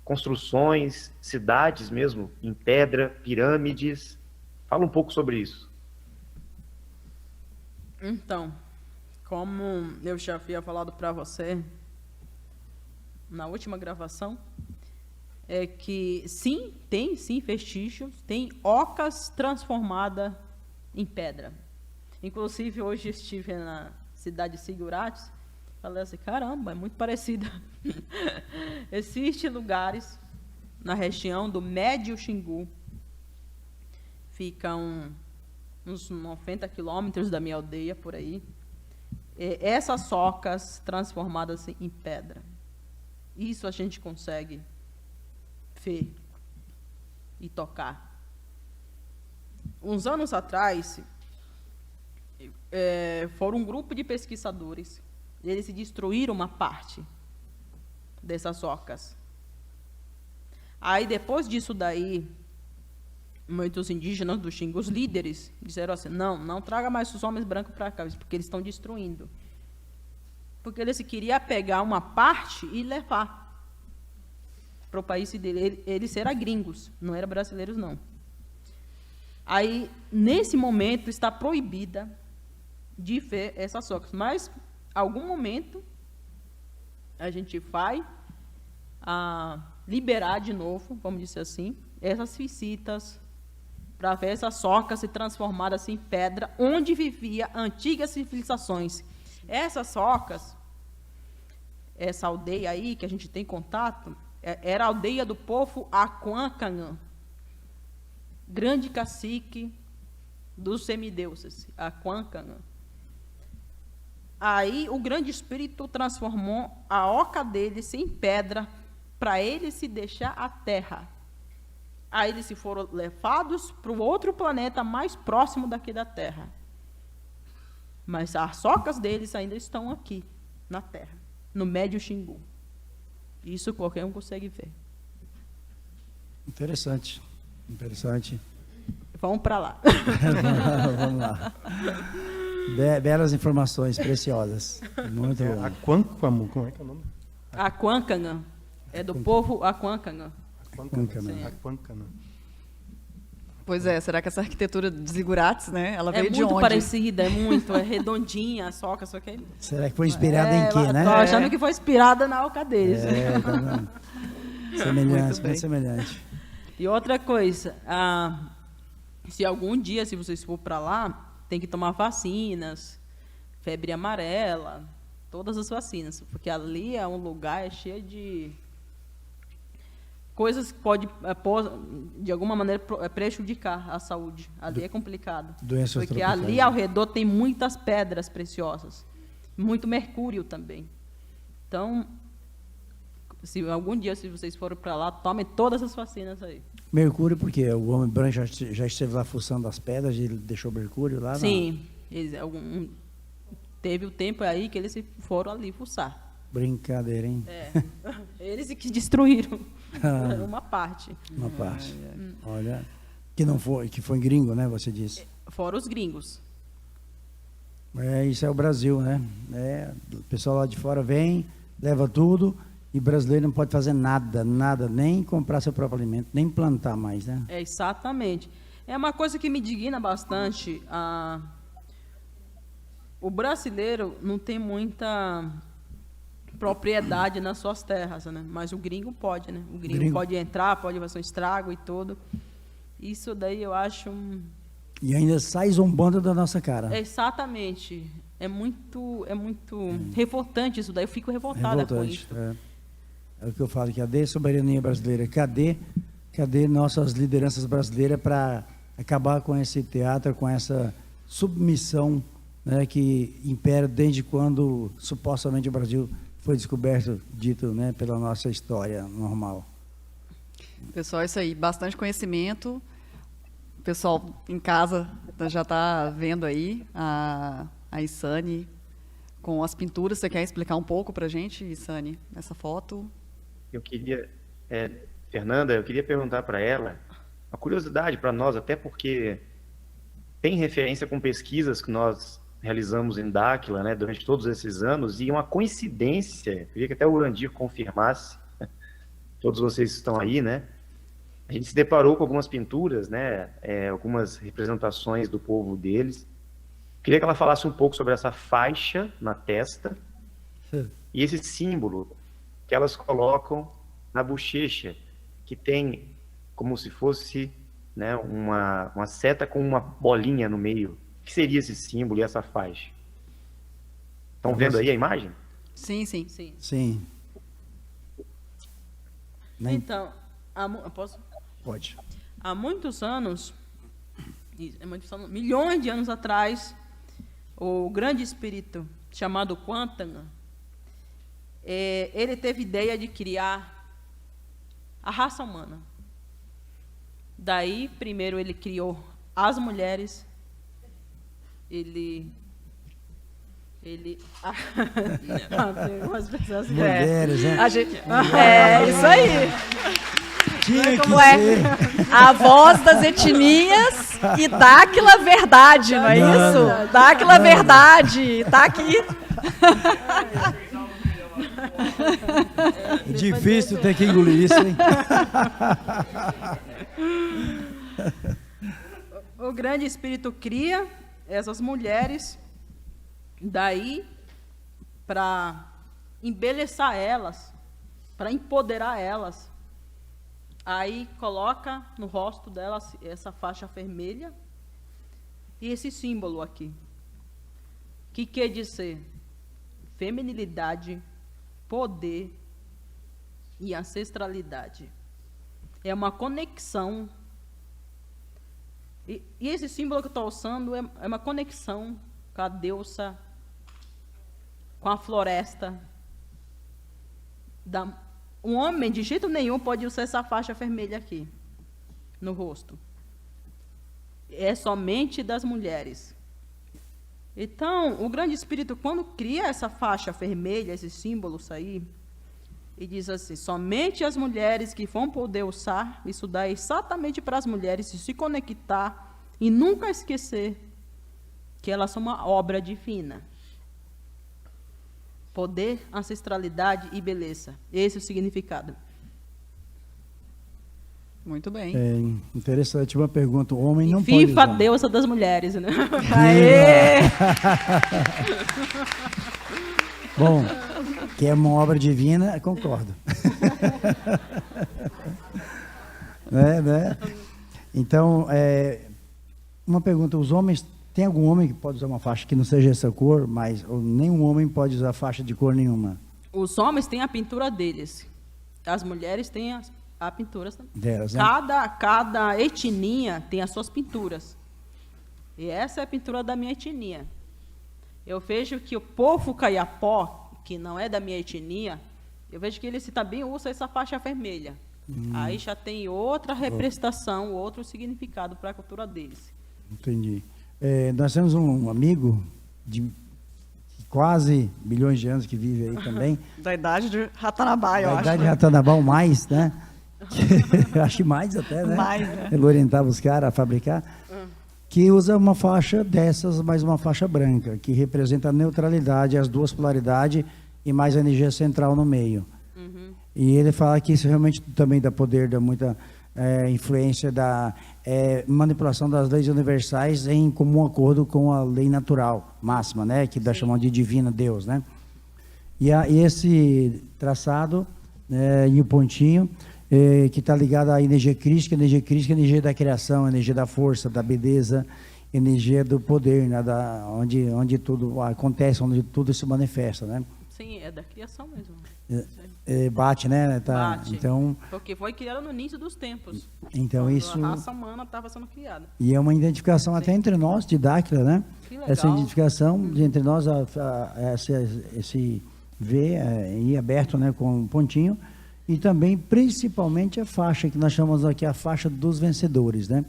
construções, cidades mesmo, em pedra, pirâmides. Fala um pouco sobre isso. Então, como eu já havia falado para você na última gravação, é que sim, tem sim vestígios, tem ocas transformadas em pedra. Inclusive, hoje estive na cidade de Sigurates, falei assim, caramba, é muito parecida. Existem lugares na região do Médio Xingu, ficam uns 90 quilômetros da minha aldeia, por aí, essas ocas transformadas em pedra. Isso a gente consegue ver e tocar. Uns anos atrás, foram um grupo de pesquisadores, eles destruíram uma parte dessas ocas. Aí, depois disso daí, muitos indígenas do Xingu, os líderes, disseram assim, não traga mais os homens brancos para cá, porque eles estão destruindo. Porque eles queriam pegar uma parte e levar para o país dele. Eles eram gringos, não eram brasileiros, não. Aí, nesse momento, está proibida de ver essas ocas. Mas, algum momento, a gente vai liberar de novo, vamos dizer assim, essas visitas, para ver essas socas se transformadas em pedra, onde vivia antigas civilizações. Essas socas, essa aldeia aí que a gente tem contato, era a aldeia do povo Aquancanã, grande cacique dos semideuses, Aquancanã. Aí o grande espírito transformou a oca deles em pedra para eles se deixar a terra. Aí eles se foram levados para o outro planeta mais próximo daqui da Terra. Mas as socas deles ainda estão aqui, na Terra, no Médio Xingu. Isso qualquer um consegue ver. Interessante. Interessante. Vamos para lá. Vamos lá. Belas informações preciosas. Muito bom. Aquancamo, como é que é o nome? Aquancanã. É do povo Aquancanã. Aquancana. Aquancana. Pois é, será que essa arquitetura de zigurates, né? Ela veio É de muito onde? parecida, é redondinha a soca, só que é... Será que foi inspirada em quê, né? Tô achando que foi inspirada na oca deles. Tá vendo? Semelhante, bem. muito semelhante. E outra coisa, se algum dia, se vocês for para lá, tem que tomar vacinas, febre amarela, todas as vacinas, porque ali é um lugar cheio de coisas que pode, de alguma maneira, prejudicar a saúde. Ali é complicado. Doenças porque tropicais, ali né? ao redor tem muitas pedras preciosas, muito mercúrio também. Então, se algum dia, se vocês forem para lá, tomem todas as vacinas aí. Mercúrio, porque o homem branco já esteve lá fuçando as pedras e ele deixou mercúrio lá? Sim, teve o tempo aí que eles foram ali fuçar. Não. Brincadeira, hein? Eles que destruíram uma parte. Uma parte. Olha, que foi gringo, né? Você disse. Fora os gringos. Isso é o Brasil, né? O pessoal lá de fora vem, leva tudo. E brasileiro não pode fazer nada, nem comprar seu próprio alimento, nem plantar mais, né? Exatamente. É uma coisa que me indigna bastante. O brasileiro não tem muita propriedade nas suas terras, né? Mas o gringo pode, né? O gringo pode entrar, pode fazer um estrago e tudo. Isso daí eu acho... E ainda sai zombando da nossa cara. Exatamente. É muito revoltante isso daí. Eu fico revoltada com isso. É o que eu falo, cadê a soberania brasileira? Cadê nossas lideranças brasileiras para acabar com esse teatro, com essa submissão, né, que impera desde quando supostamente o Brasil foi descoberto, dito, né, pela nossa história normal. Pessoal, isso aí, bastante conhecimento. O pessoal em casa já está vendo aí a Isane com as pinturas. Você quer explicar um pouco para a gente, Isane, essa foto? Eu queria, Fernanda, eu queria perguntar para ela, uma curiosidade para nós, até porque tem referência com pesquisas que nós realizamos em Dáquila, né, durante todos esses anos, e uma coincidência, eu queria que até o Urandir confirmasse, todos vocês estão aí, né, a gente se deparou com algumas pinturas, né, algumas representações do povo deles. Queria que ela falasse um pouco sobre essa faixa na testa e esse símbolo que elas colocam na bochecha, que tem como se fosse, né, uma seta com uma bolinha no meio. O que seria esse símbolo e essa faixa? Estão vendo aí a imagem? Sim. Sim. Então, posso? Pode. Há muitos anos, milhões de anos atrás, o grande espírito chamado Quantana, ele teve ideia de criar a raça humana. Daí, primeiro ele criou as mulheres, tem algumas pessoas que Mulheres, né? Isso aí. Tinha que Como é? ser. A voz das etnias e Dáquila Verdade, não é isso? Dáquila Verdade, tá aqui. Difícil ter que engolir isso, hein? O grande espírito cria essas mulheres, daí, para embelezar elas, para empoderar elas. Aí coloca no rosto delas essa faixa vermelha e esse símbolo aqui, que quer dizer feminilidade, poder e ancestralidade. É uma conexão. E esse símbolo que eu estou usando é uma conexão com a deusa, com a floresta. Um homem, de jeito nenhum, pode usar essa faixa vermelha aqui, no rosto. É somente das mulheres. Então, o Grande Espírito, quando cria essa faixa vermelha, esse símbolo aí, e diz assim, somente as mulheres que vão poder usar, isso dá exatamente para as mulheres se conectar e nunca esquecer que elas são uma obra divina. Poder, ancestralidade e beleza. Esse é o significado. Muito bem. É interessante uma pergunta. O homem não E pode FIFA, usar. deusa das mulheres, né? Aê! Bom, que é uma obra divina, concordo. né? Então, uma pergunta, os homens, tem algum homem que pode usar uma faixa que não seja essa cor, mas nenhum homem pode usar faixa de cor nenhuma? Os homens têm a pintura deles. As mulheres têm a pintura Delas, né? Cada etnia tem as suas pinturas. E essa é a pintura da minha etnia. Eu vejo que o povo caiapó, que não é da minha etnia, eu vejo que eles também usam essa faixa vermelha. Aí já tem outra representação, outro significado para a cultura deles. Entendi. Nós temos um amigo de quase milhões de anos que vive aí também. Da idade de Ratanabá, eu Da acho. idade de Ratanabá, ou mais, né? Acho que mais até, né? Mais, né? Ele orientava os caras a fabricar. Que usa uma faixa dessas, mais uma faixa branca, que representa a neutralidade, as duas polaridades e mais a energia central no meio. E ele fala que isso realmente também dá poder, dá muita influência da manipulação das leis universais em comum acordo com a lei natural máxima, né? Que dá chamando de divina Deus, né? E esse traçado e o pontinho que está ligado à energia crística, energia da criação, energia da força, da beleza, energia do poder, né? Onde tudo acontece, onde tudo se manifesta, né? Sim, é da criação mesmo. Bate, né? Tá, Bate. Então, Porque foi criado no início dos tempos. então quando isso... a raça humana estava sendo criada. E é uma identificação até entre nós, didática, né? Que legal. Essa identificação entre nós, esse V em aberto, né, com um pontinho, e também, principalmente, a faixa, que nós chamamos aqui a faixa dos vencedores, né?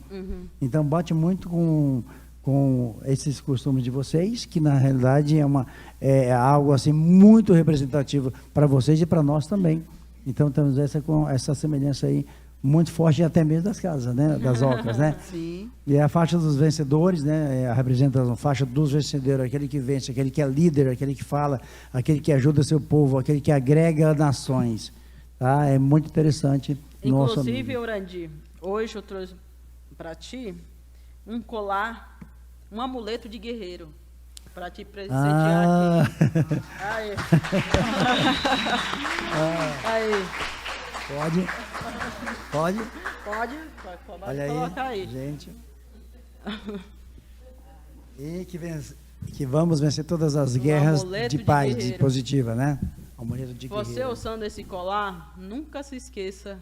Então, bate muito com esses costumes de vocês, que na realidade é algo assim muito representativo para vocês e para nós também. Então, temos essa semelhança aí muito forte, até mesmo das casas, né? Das ocas, né? Sim. E a faixa dos vencedores, né? Representa a faixa dos vencedores, aquele que vence, aquele que é líder, aquele que fala, aquele que ajuda seu povo, aquele que agrega nações. Tá? É muito interessante. Inclusive, Urandi, hoje eu trouxe para ti um colar, um amuleto de guerreiro, para te presentear aqui. Aí. Aí. Pode Olha colocar aí. gente. E que vamos vencer todas as guerras amuleto de de paz, de guerreiro. positiva, né? Amuleto de Você guerreiro. usando esse colar, nunca se esqueça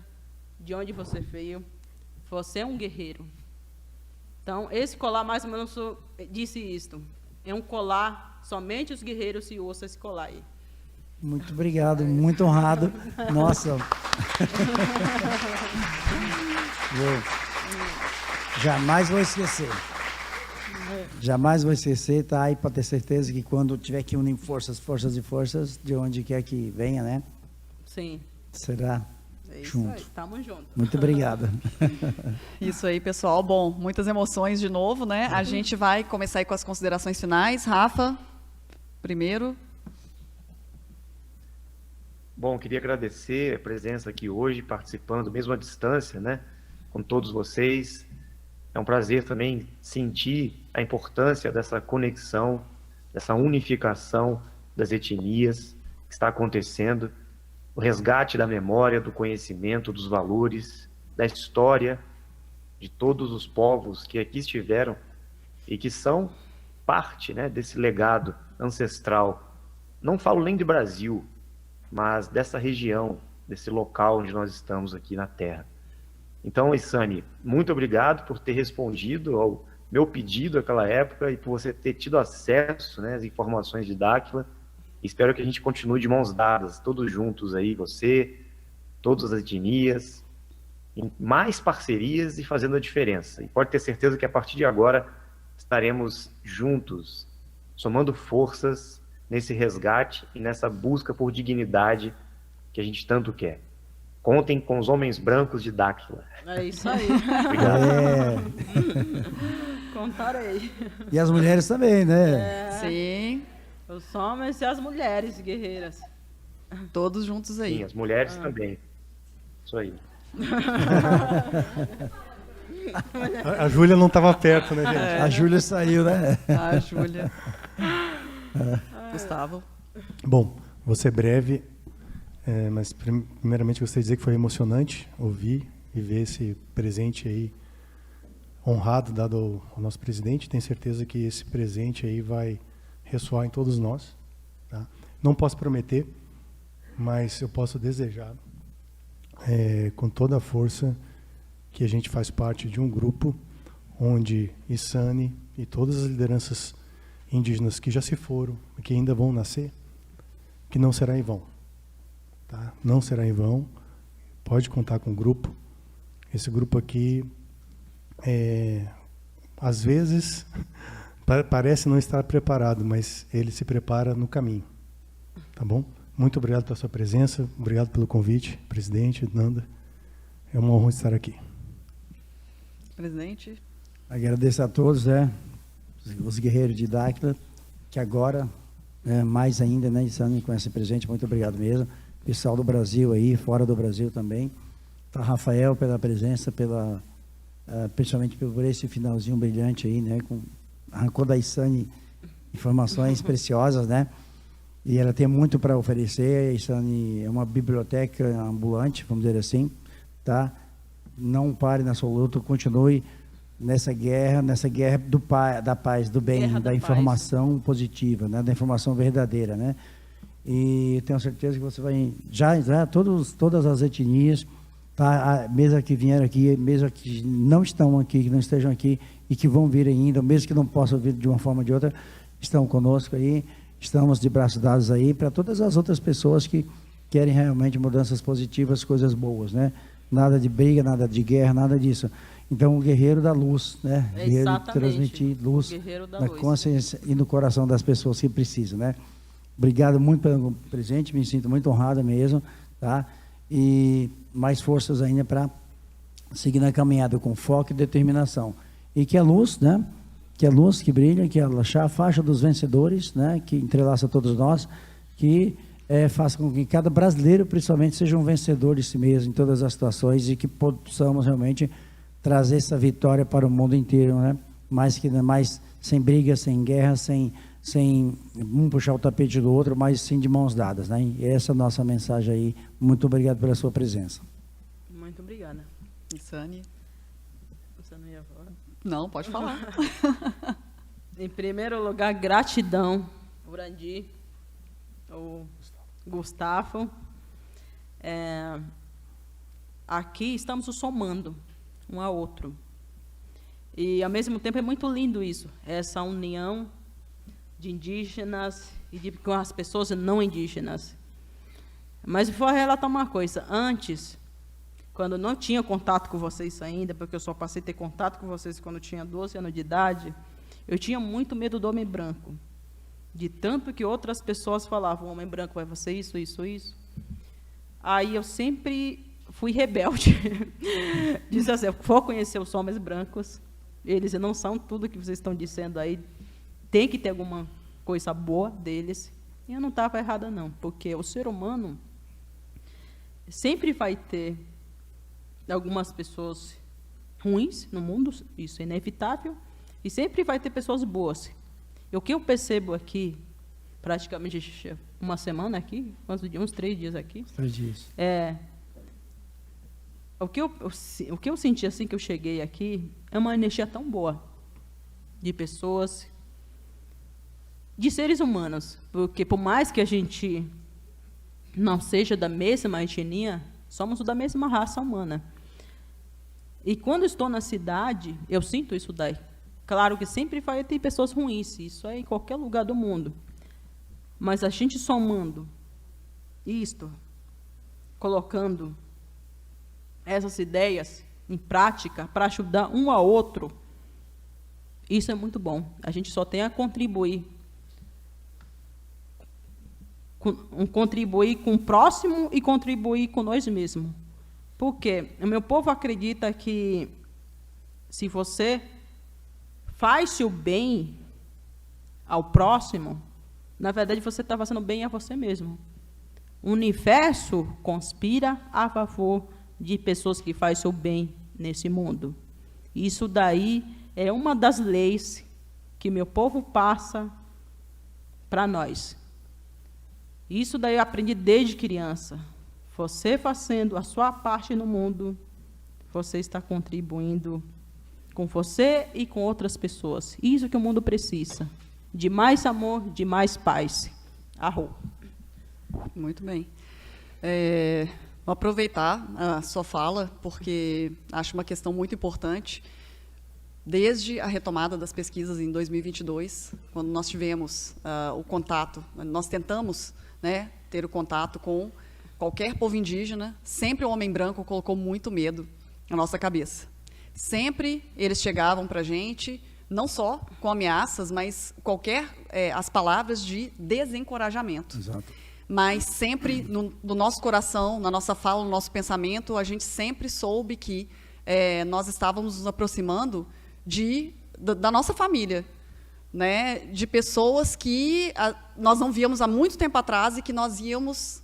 de onde você veio. Você é um guerreiro. Então, esse colar, mais ou menos, disse isto. É um colar, somente os guerreiros se usam esse colar aí. Muito obrigado, muito honrado. Nossa. Jamais vou esquecer. Jamais vou esquecer, tá? E para ter certeza que quando tiver que unir forças, de onde quer que venha, né? Sim. Será É isso junto. aí. Tamo junto. Muito obrigado. Isso aí, pessoal. Bom, muitas emoções de novo, né? A gente vai começar aí com as considerações finais. Rafa, primeiro. Bom, queria agradecer a presença aqui hoje, participando, mesmo à distância, né, com todos vocês. É um prazer também sentir a importância dessa conexão, dessa unificação das etnias que está acontecendo. o resgate da memória, do conhecimento, dos valores, da história de todos os povos que aqui estiveram e que são parte, né, desse legado ancestral. Não falo nem de Brasil, mas dessa região, desse local onde nós estamos aqui na Terra. Então, Isane, muito obrigado por ter respondido ao meu pedido naquela época e por você ter tido acesso, né, às informações de Dáquila. Espero que a gente continue de mãos dadas, todos juntos aí, você, todas as etnias, em mais parcerias e fazendo a diferença. E pode ter certeza que a partir de agora estaremos juntos, somando forças nesse resgate e nessa busca por dignidade que a gente tanto quer. Contem com os homens brancos de Dáquila. É isso aí. Obrigado. Contarei. E as mulheres também, né? Sim, Os homens e as mulheres guerreiras. todos juntos aí. Sim, as mulheres também. Isso aí. A Júlia não estava perto, né, gente? A Júlia saiu, né? A Júlia. Gustavo. Bom, vou ser breve, mas primeiramente gostaria de dizer que foi emocionante ouvir e ver esse presente aí honrado dado ao nosso presidente. Tenho certeza que esse presente aí vai ressoar em todos nós. Tá? Não posso prometer, mas eu posso desejar com toda a força que a gente faz parte de um grupo onde Isane e todas as lideranças indígenas que já se foram e que ainda vão nascer, que não será em vão. Tá? Não será em vão. Pode contar com o grupo. Esse grupo aqui, às vezes, parece não estar preparado, mas ele se prepara no caminho. Tá bom? Muito obrigado pela sua presença, obrigado pelo convite, presidente, Nanda. É uma honra estar aqui. Presidente. Agradeço a todos, né? Os guerreiros de Dáquila, que agora, mais ainda, né, Isane, com esse presente, muito obrigado mesmo. Pessoal do Brasil aí, fora do Brasil também. Tá, Rafael, pela presença, principalmente por esse finalzinho brilhante aí, né? Arrancou da Isane informações preciosas, né? E ela tem muito para oferecer. A Isane é uma biblioteca ambulante, vamos dizer assim, tá? Não pare na sua luta, continue nessa guerra da paz, do bem, Guerra da da informação positiva, né? Da informação verdadeira, né? E tenho certeza que você vai já todas as etnias, tá? Mesmo que vieram aqui, mesmo que não estão aqui, que não estejam aqui e que vão vir ainda, mesmo que não possam vir de uma forma ou de outra, estão conosco aí, estamos de braços dados aí para todas as outras pessoas que querem realmente mudanças positivas, coisas boas, né? Nada de briga, nada de guerra, nada disso. Então, o guerreiro da luz, né? Guerreiro de transmitir luz na consciência e no coração das pessoas que precisam, né? Obrigado muito pelo presente, me sinto muito honrado mesmo, tá? E mais forças ainda para seguir na caminhada com foco e determinação. E que a luz, né? Que a luz que brilha, que a faixa dos vencedores, né? Que entrelaça todos nós, que faça com que cada brasileiro, principalmente, seja um vencedor de si mesmo em todas as situações e que possamos realmente trazer essa vitória para o mundo inteiro, né? Mais sem briga, sem guerra, sem um puxar o tapete do outro, mas sim de mãos dadas, né? E essa é a nossa mensagem aí. Muito obrigado pela sua presença. Muito obrigada. Isane. Você não ia falar? Não, pode falar. Em primeiro lugar, gratidão, Urandi, o Gustavo. Aqui estamos nos somando um ao outro. E, ao mesmo tempo, é muito lindo isso, essa união de indígenas e com as pessoas não indígenas. Mas vou relatar uma coisa. Antes, quando eu não tinha contato com vocês ainda, porque eu só passei a ter contato com vocês quando eu tinha 12 anos de idade, eu tinha muito medo do homem branco. De tanto que outras pessoas falavam, o homem branco vai fazer isso, isso, isso. Aí eu sempre fui rebelde. Disse assim, eu vou conhecer os homens brancos, eles não são tudo que vocês estão dizendo aí, tem que ter alguma coisa boa deles. E eu não estava errada, não, porque o ser humano sempre vai ter algumas pessoas ruins no mundo, isso é inevitável, e sempre vai ter pessoas boas. E o que eu percebo aqui, praticamente uma semana aqui, quantos dias? Uns 3 dias aqui. 3 dias. O que eu senti assim que eu cheguei aqui é uma energia tão boa de pessoas, de seres humanos, porque por mais que a gente não seja da mesma etnia, somos da mesma raça humana. E quando estou na cidade, eu sinto isso daí. Claro que sempre vai ter pessoas ruins, isso é em qualquer lugar do mundo. Mas a gente somando isto, colocando essas ideias em prática para ajudar um ao outro, isso é muito bom. A gente só tem a contribuir. Contribuir com o próximo e contribuir com nós mesmos. Porque o meu povo acredita que se você faz o bem ao próximo, na verdade você está fazendo bem a você mesmo. O universo conspira a favor de pessoas que fazem o bem nesse mundo. Isso daí é uma das leis que meu povo passa para nós. Isso daí eu aprendi desde criança. Você fazendo a sua parte no mundo, você está contribuindo com você e com outras pessoas. Isso que o mundo precisa. De mais amor, de mais paz. Arro. Muito bem. Vou aproveitar a sua fala, porque acho uma questão muito importante. Desde a retomada das pesquisas em 2022, quando nós tivemos o contato, nós tentamos, né, ter o contato com qualquer povo indígena, sempre o homem branco colocou muito medo na nossa cabeça. Sempre eles chegavam para a gente, não só com ameaças, mas as palavras de desencorajamento. Exato. Mas sempre no nosso coração, na nossa fala, no nosso pensamento, a gente sempre soube que nós estávamos nos aproximando da nossa família, né, de pessoas que nós não víamos há muito tempo atrás e que nós íamos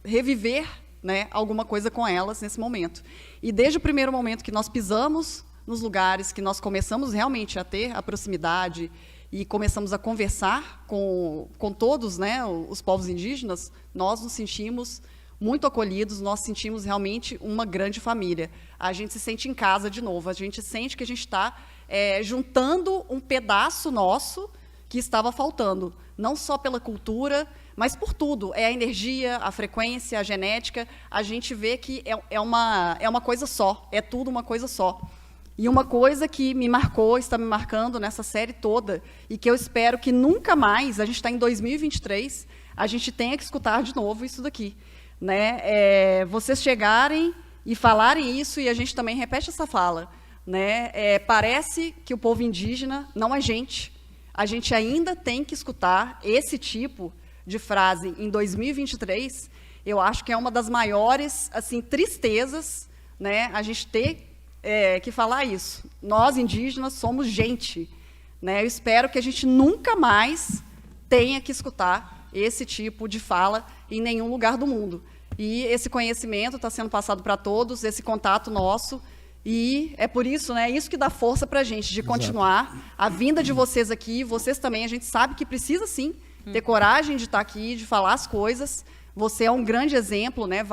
reviver, né, alguma coisa com elas nesse momento. E desde o primeiro momento que nós pisamos nos lugares, que nós começamos realmente a ter a proximidade e começamos a conversar com todos, né, os povos indígenas, nós nos sentimos muito acolhidos, nós sentimos realmente uma grande família. A gente se sente em casa de novo, a gente sente que a gente está juntando um pedaço nosso que estava faltando, não só pela cultura, mas por tudo. É a energia, a frequência, a genética. A gente vê que é uma coisa só, é tudo uma coisa só. E uma coisa que me marcou, está me marcando nessa série toda, e que eu espero que nunca mais, a gente está em 2023, a gente tenha que escutar de novo isso daqui. Né? Vocês chegarem e falarem isso, e a gente também repete essa fala. Né? Parece que o povo indígena não é gente. A gente ainda tem que escutar esse tipo de frase em 2023. Eu acho que é uma das maiores assim, tristezas, né? A gente ter que falar isso. Nós, indígenas, somos gente. Né? Eu espero que a gente nunca mais tenha que escutar esse tipo de fala em nenhum lugar do mundo. E esse conhecimento está sendo passado para todos, esse contato nosso, e é por isso, né, isso que dá força para a gente, de continuar. Exato. A vinda de vocês aqui, vocês também, a gente sabe que precisa, sim, ter coragem de estar aqui, de falar as coisas. Você é um grande exemplo, né,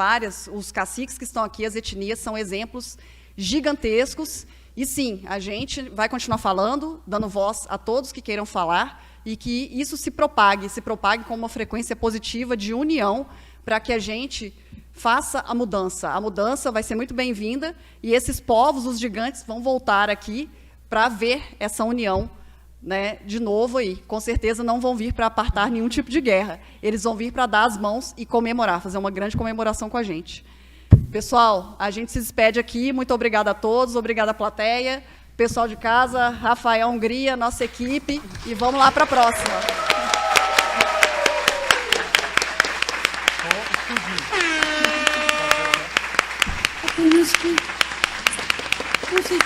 os caciques que estão aqui, as etnias, são exemplos gigantescos. E, sim, a gente vai continuar falando, dando voz a todos que queiram falar, e que isso se propague com uma frequência positiva de união, para que a gente faça a mudança. A mudança vai ser muito bem-vinda, e esses povos, os gigantes, vão voltar aqui para ver essa união, né, de novo aí. Com certeza não vão vir para apartar nenhum tipo de guerra. Eles vão vir para dar as mãos e comemorar, fazer uma grande comemoração com a gente. Pessoal, a gente se despede aqui. Muito obrigada a todos, obrigada à plateia, pessoal de casa, Rafael Hungria, nossa equipe, e vamos lá para a próxima. Não sei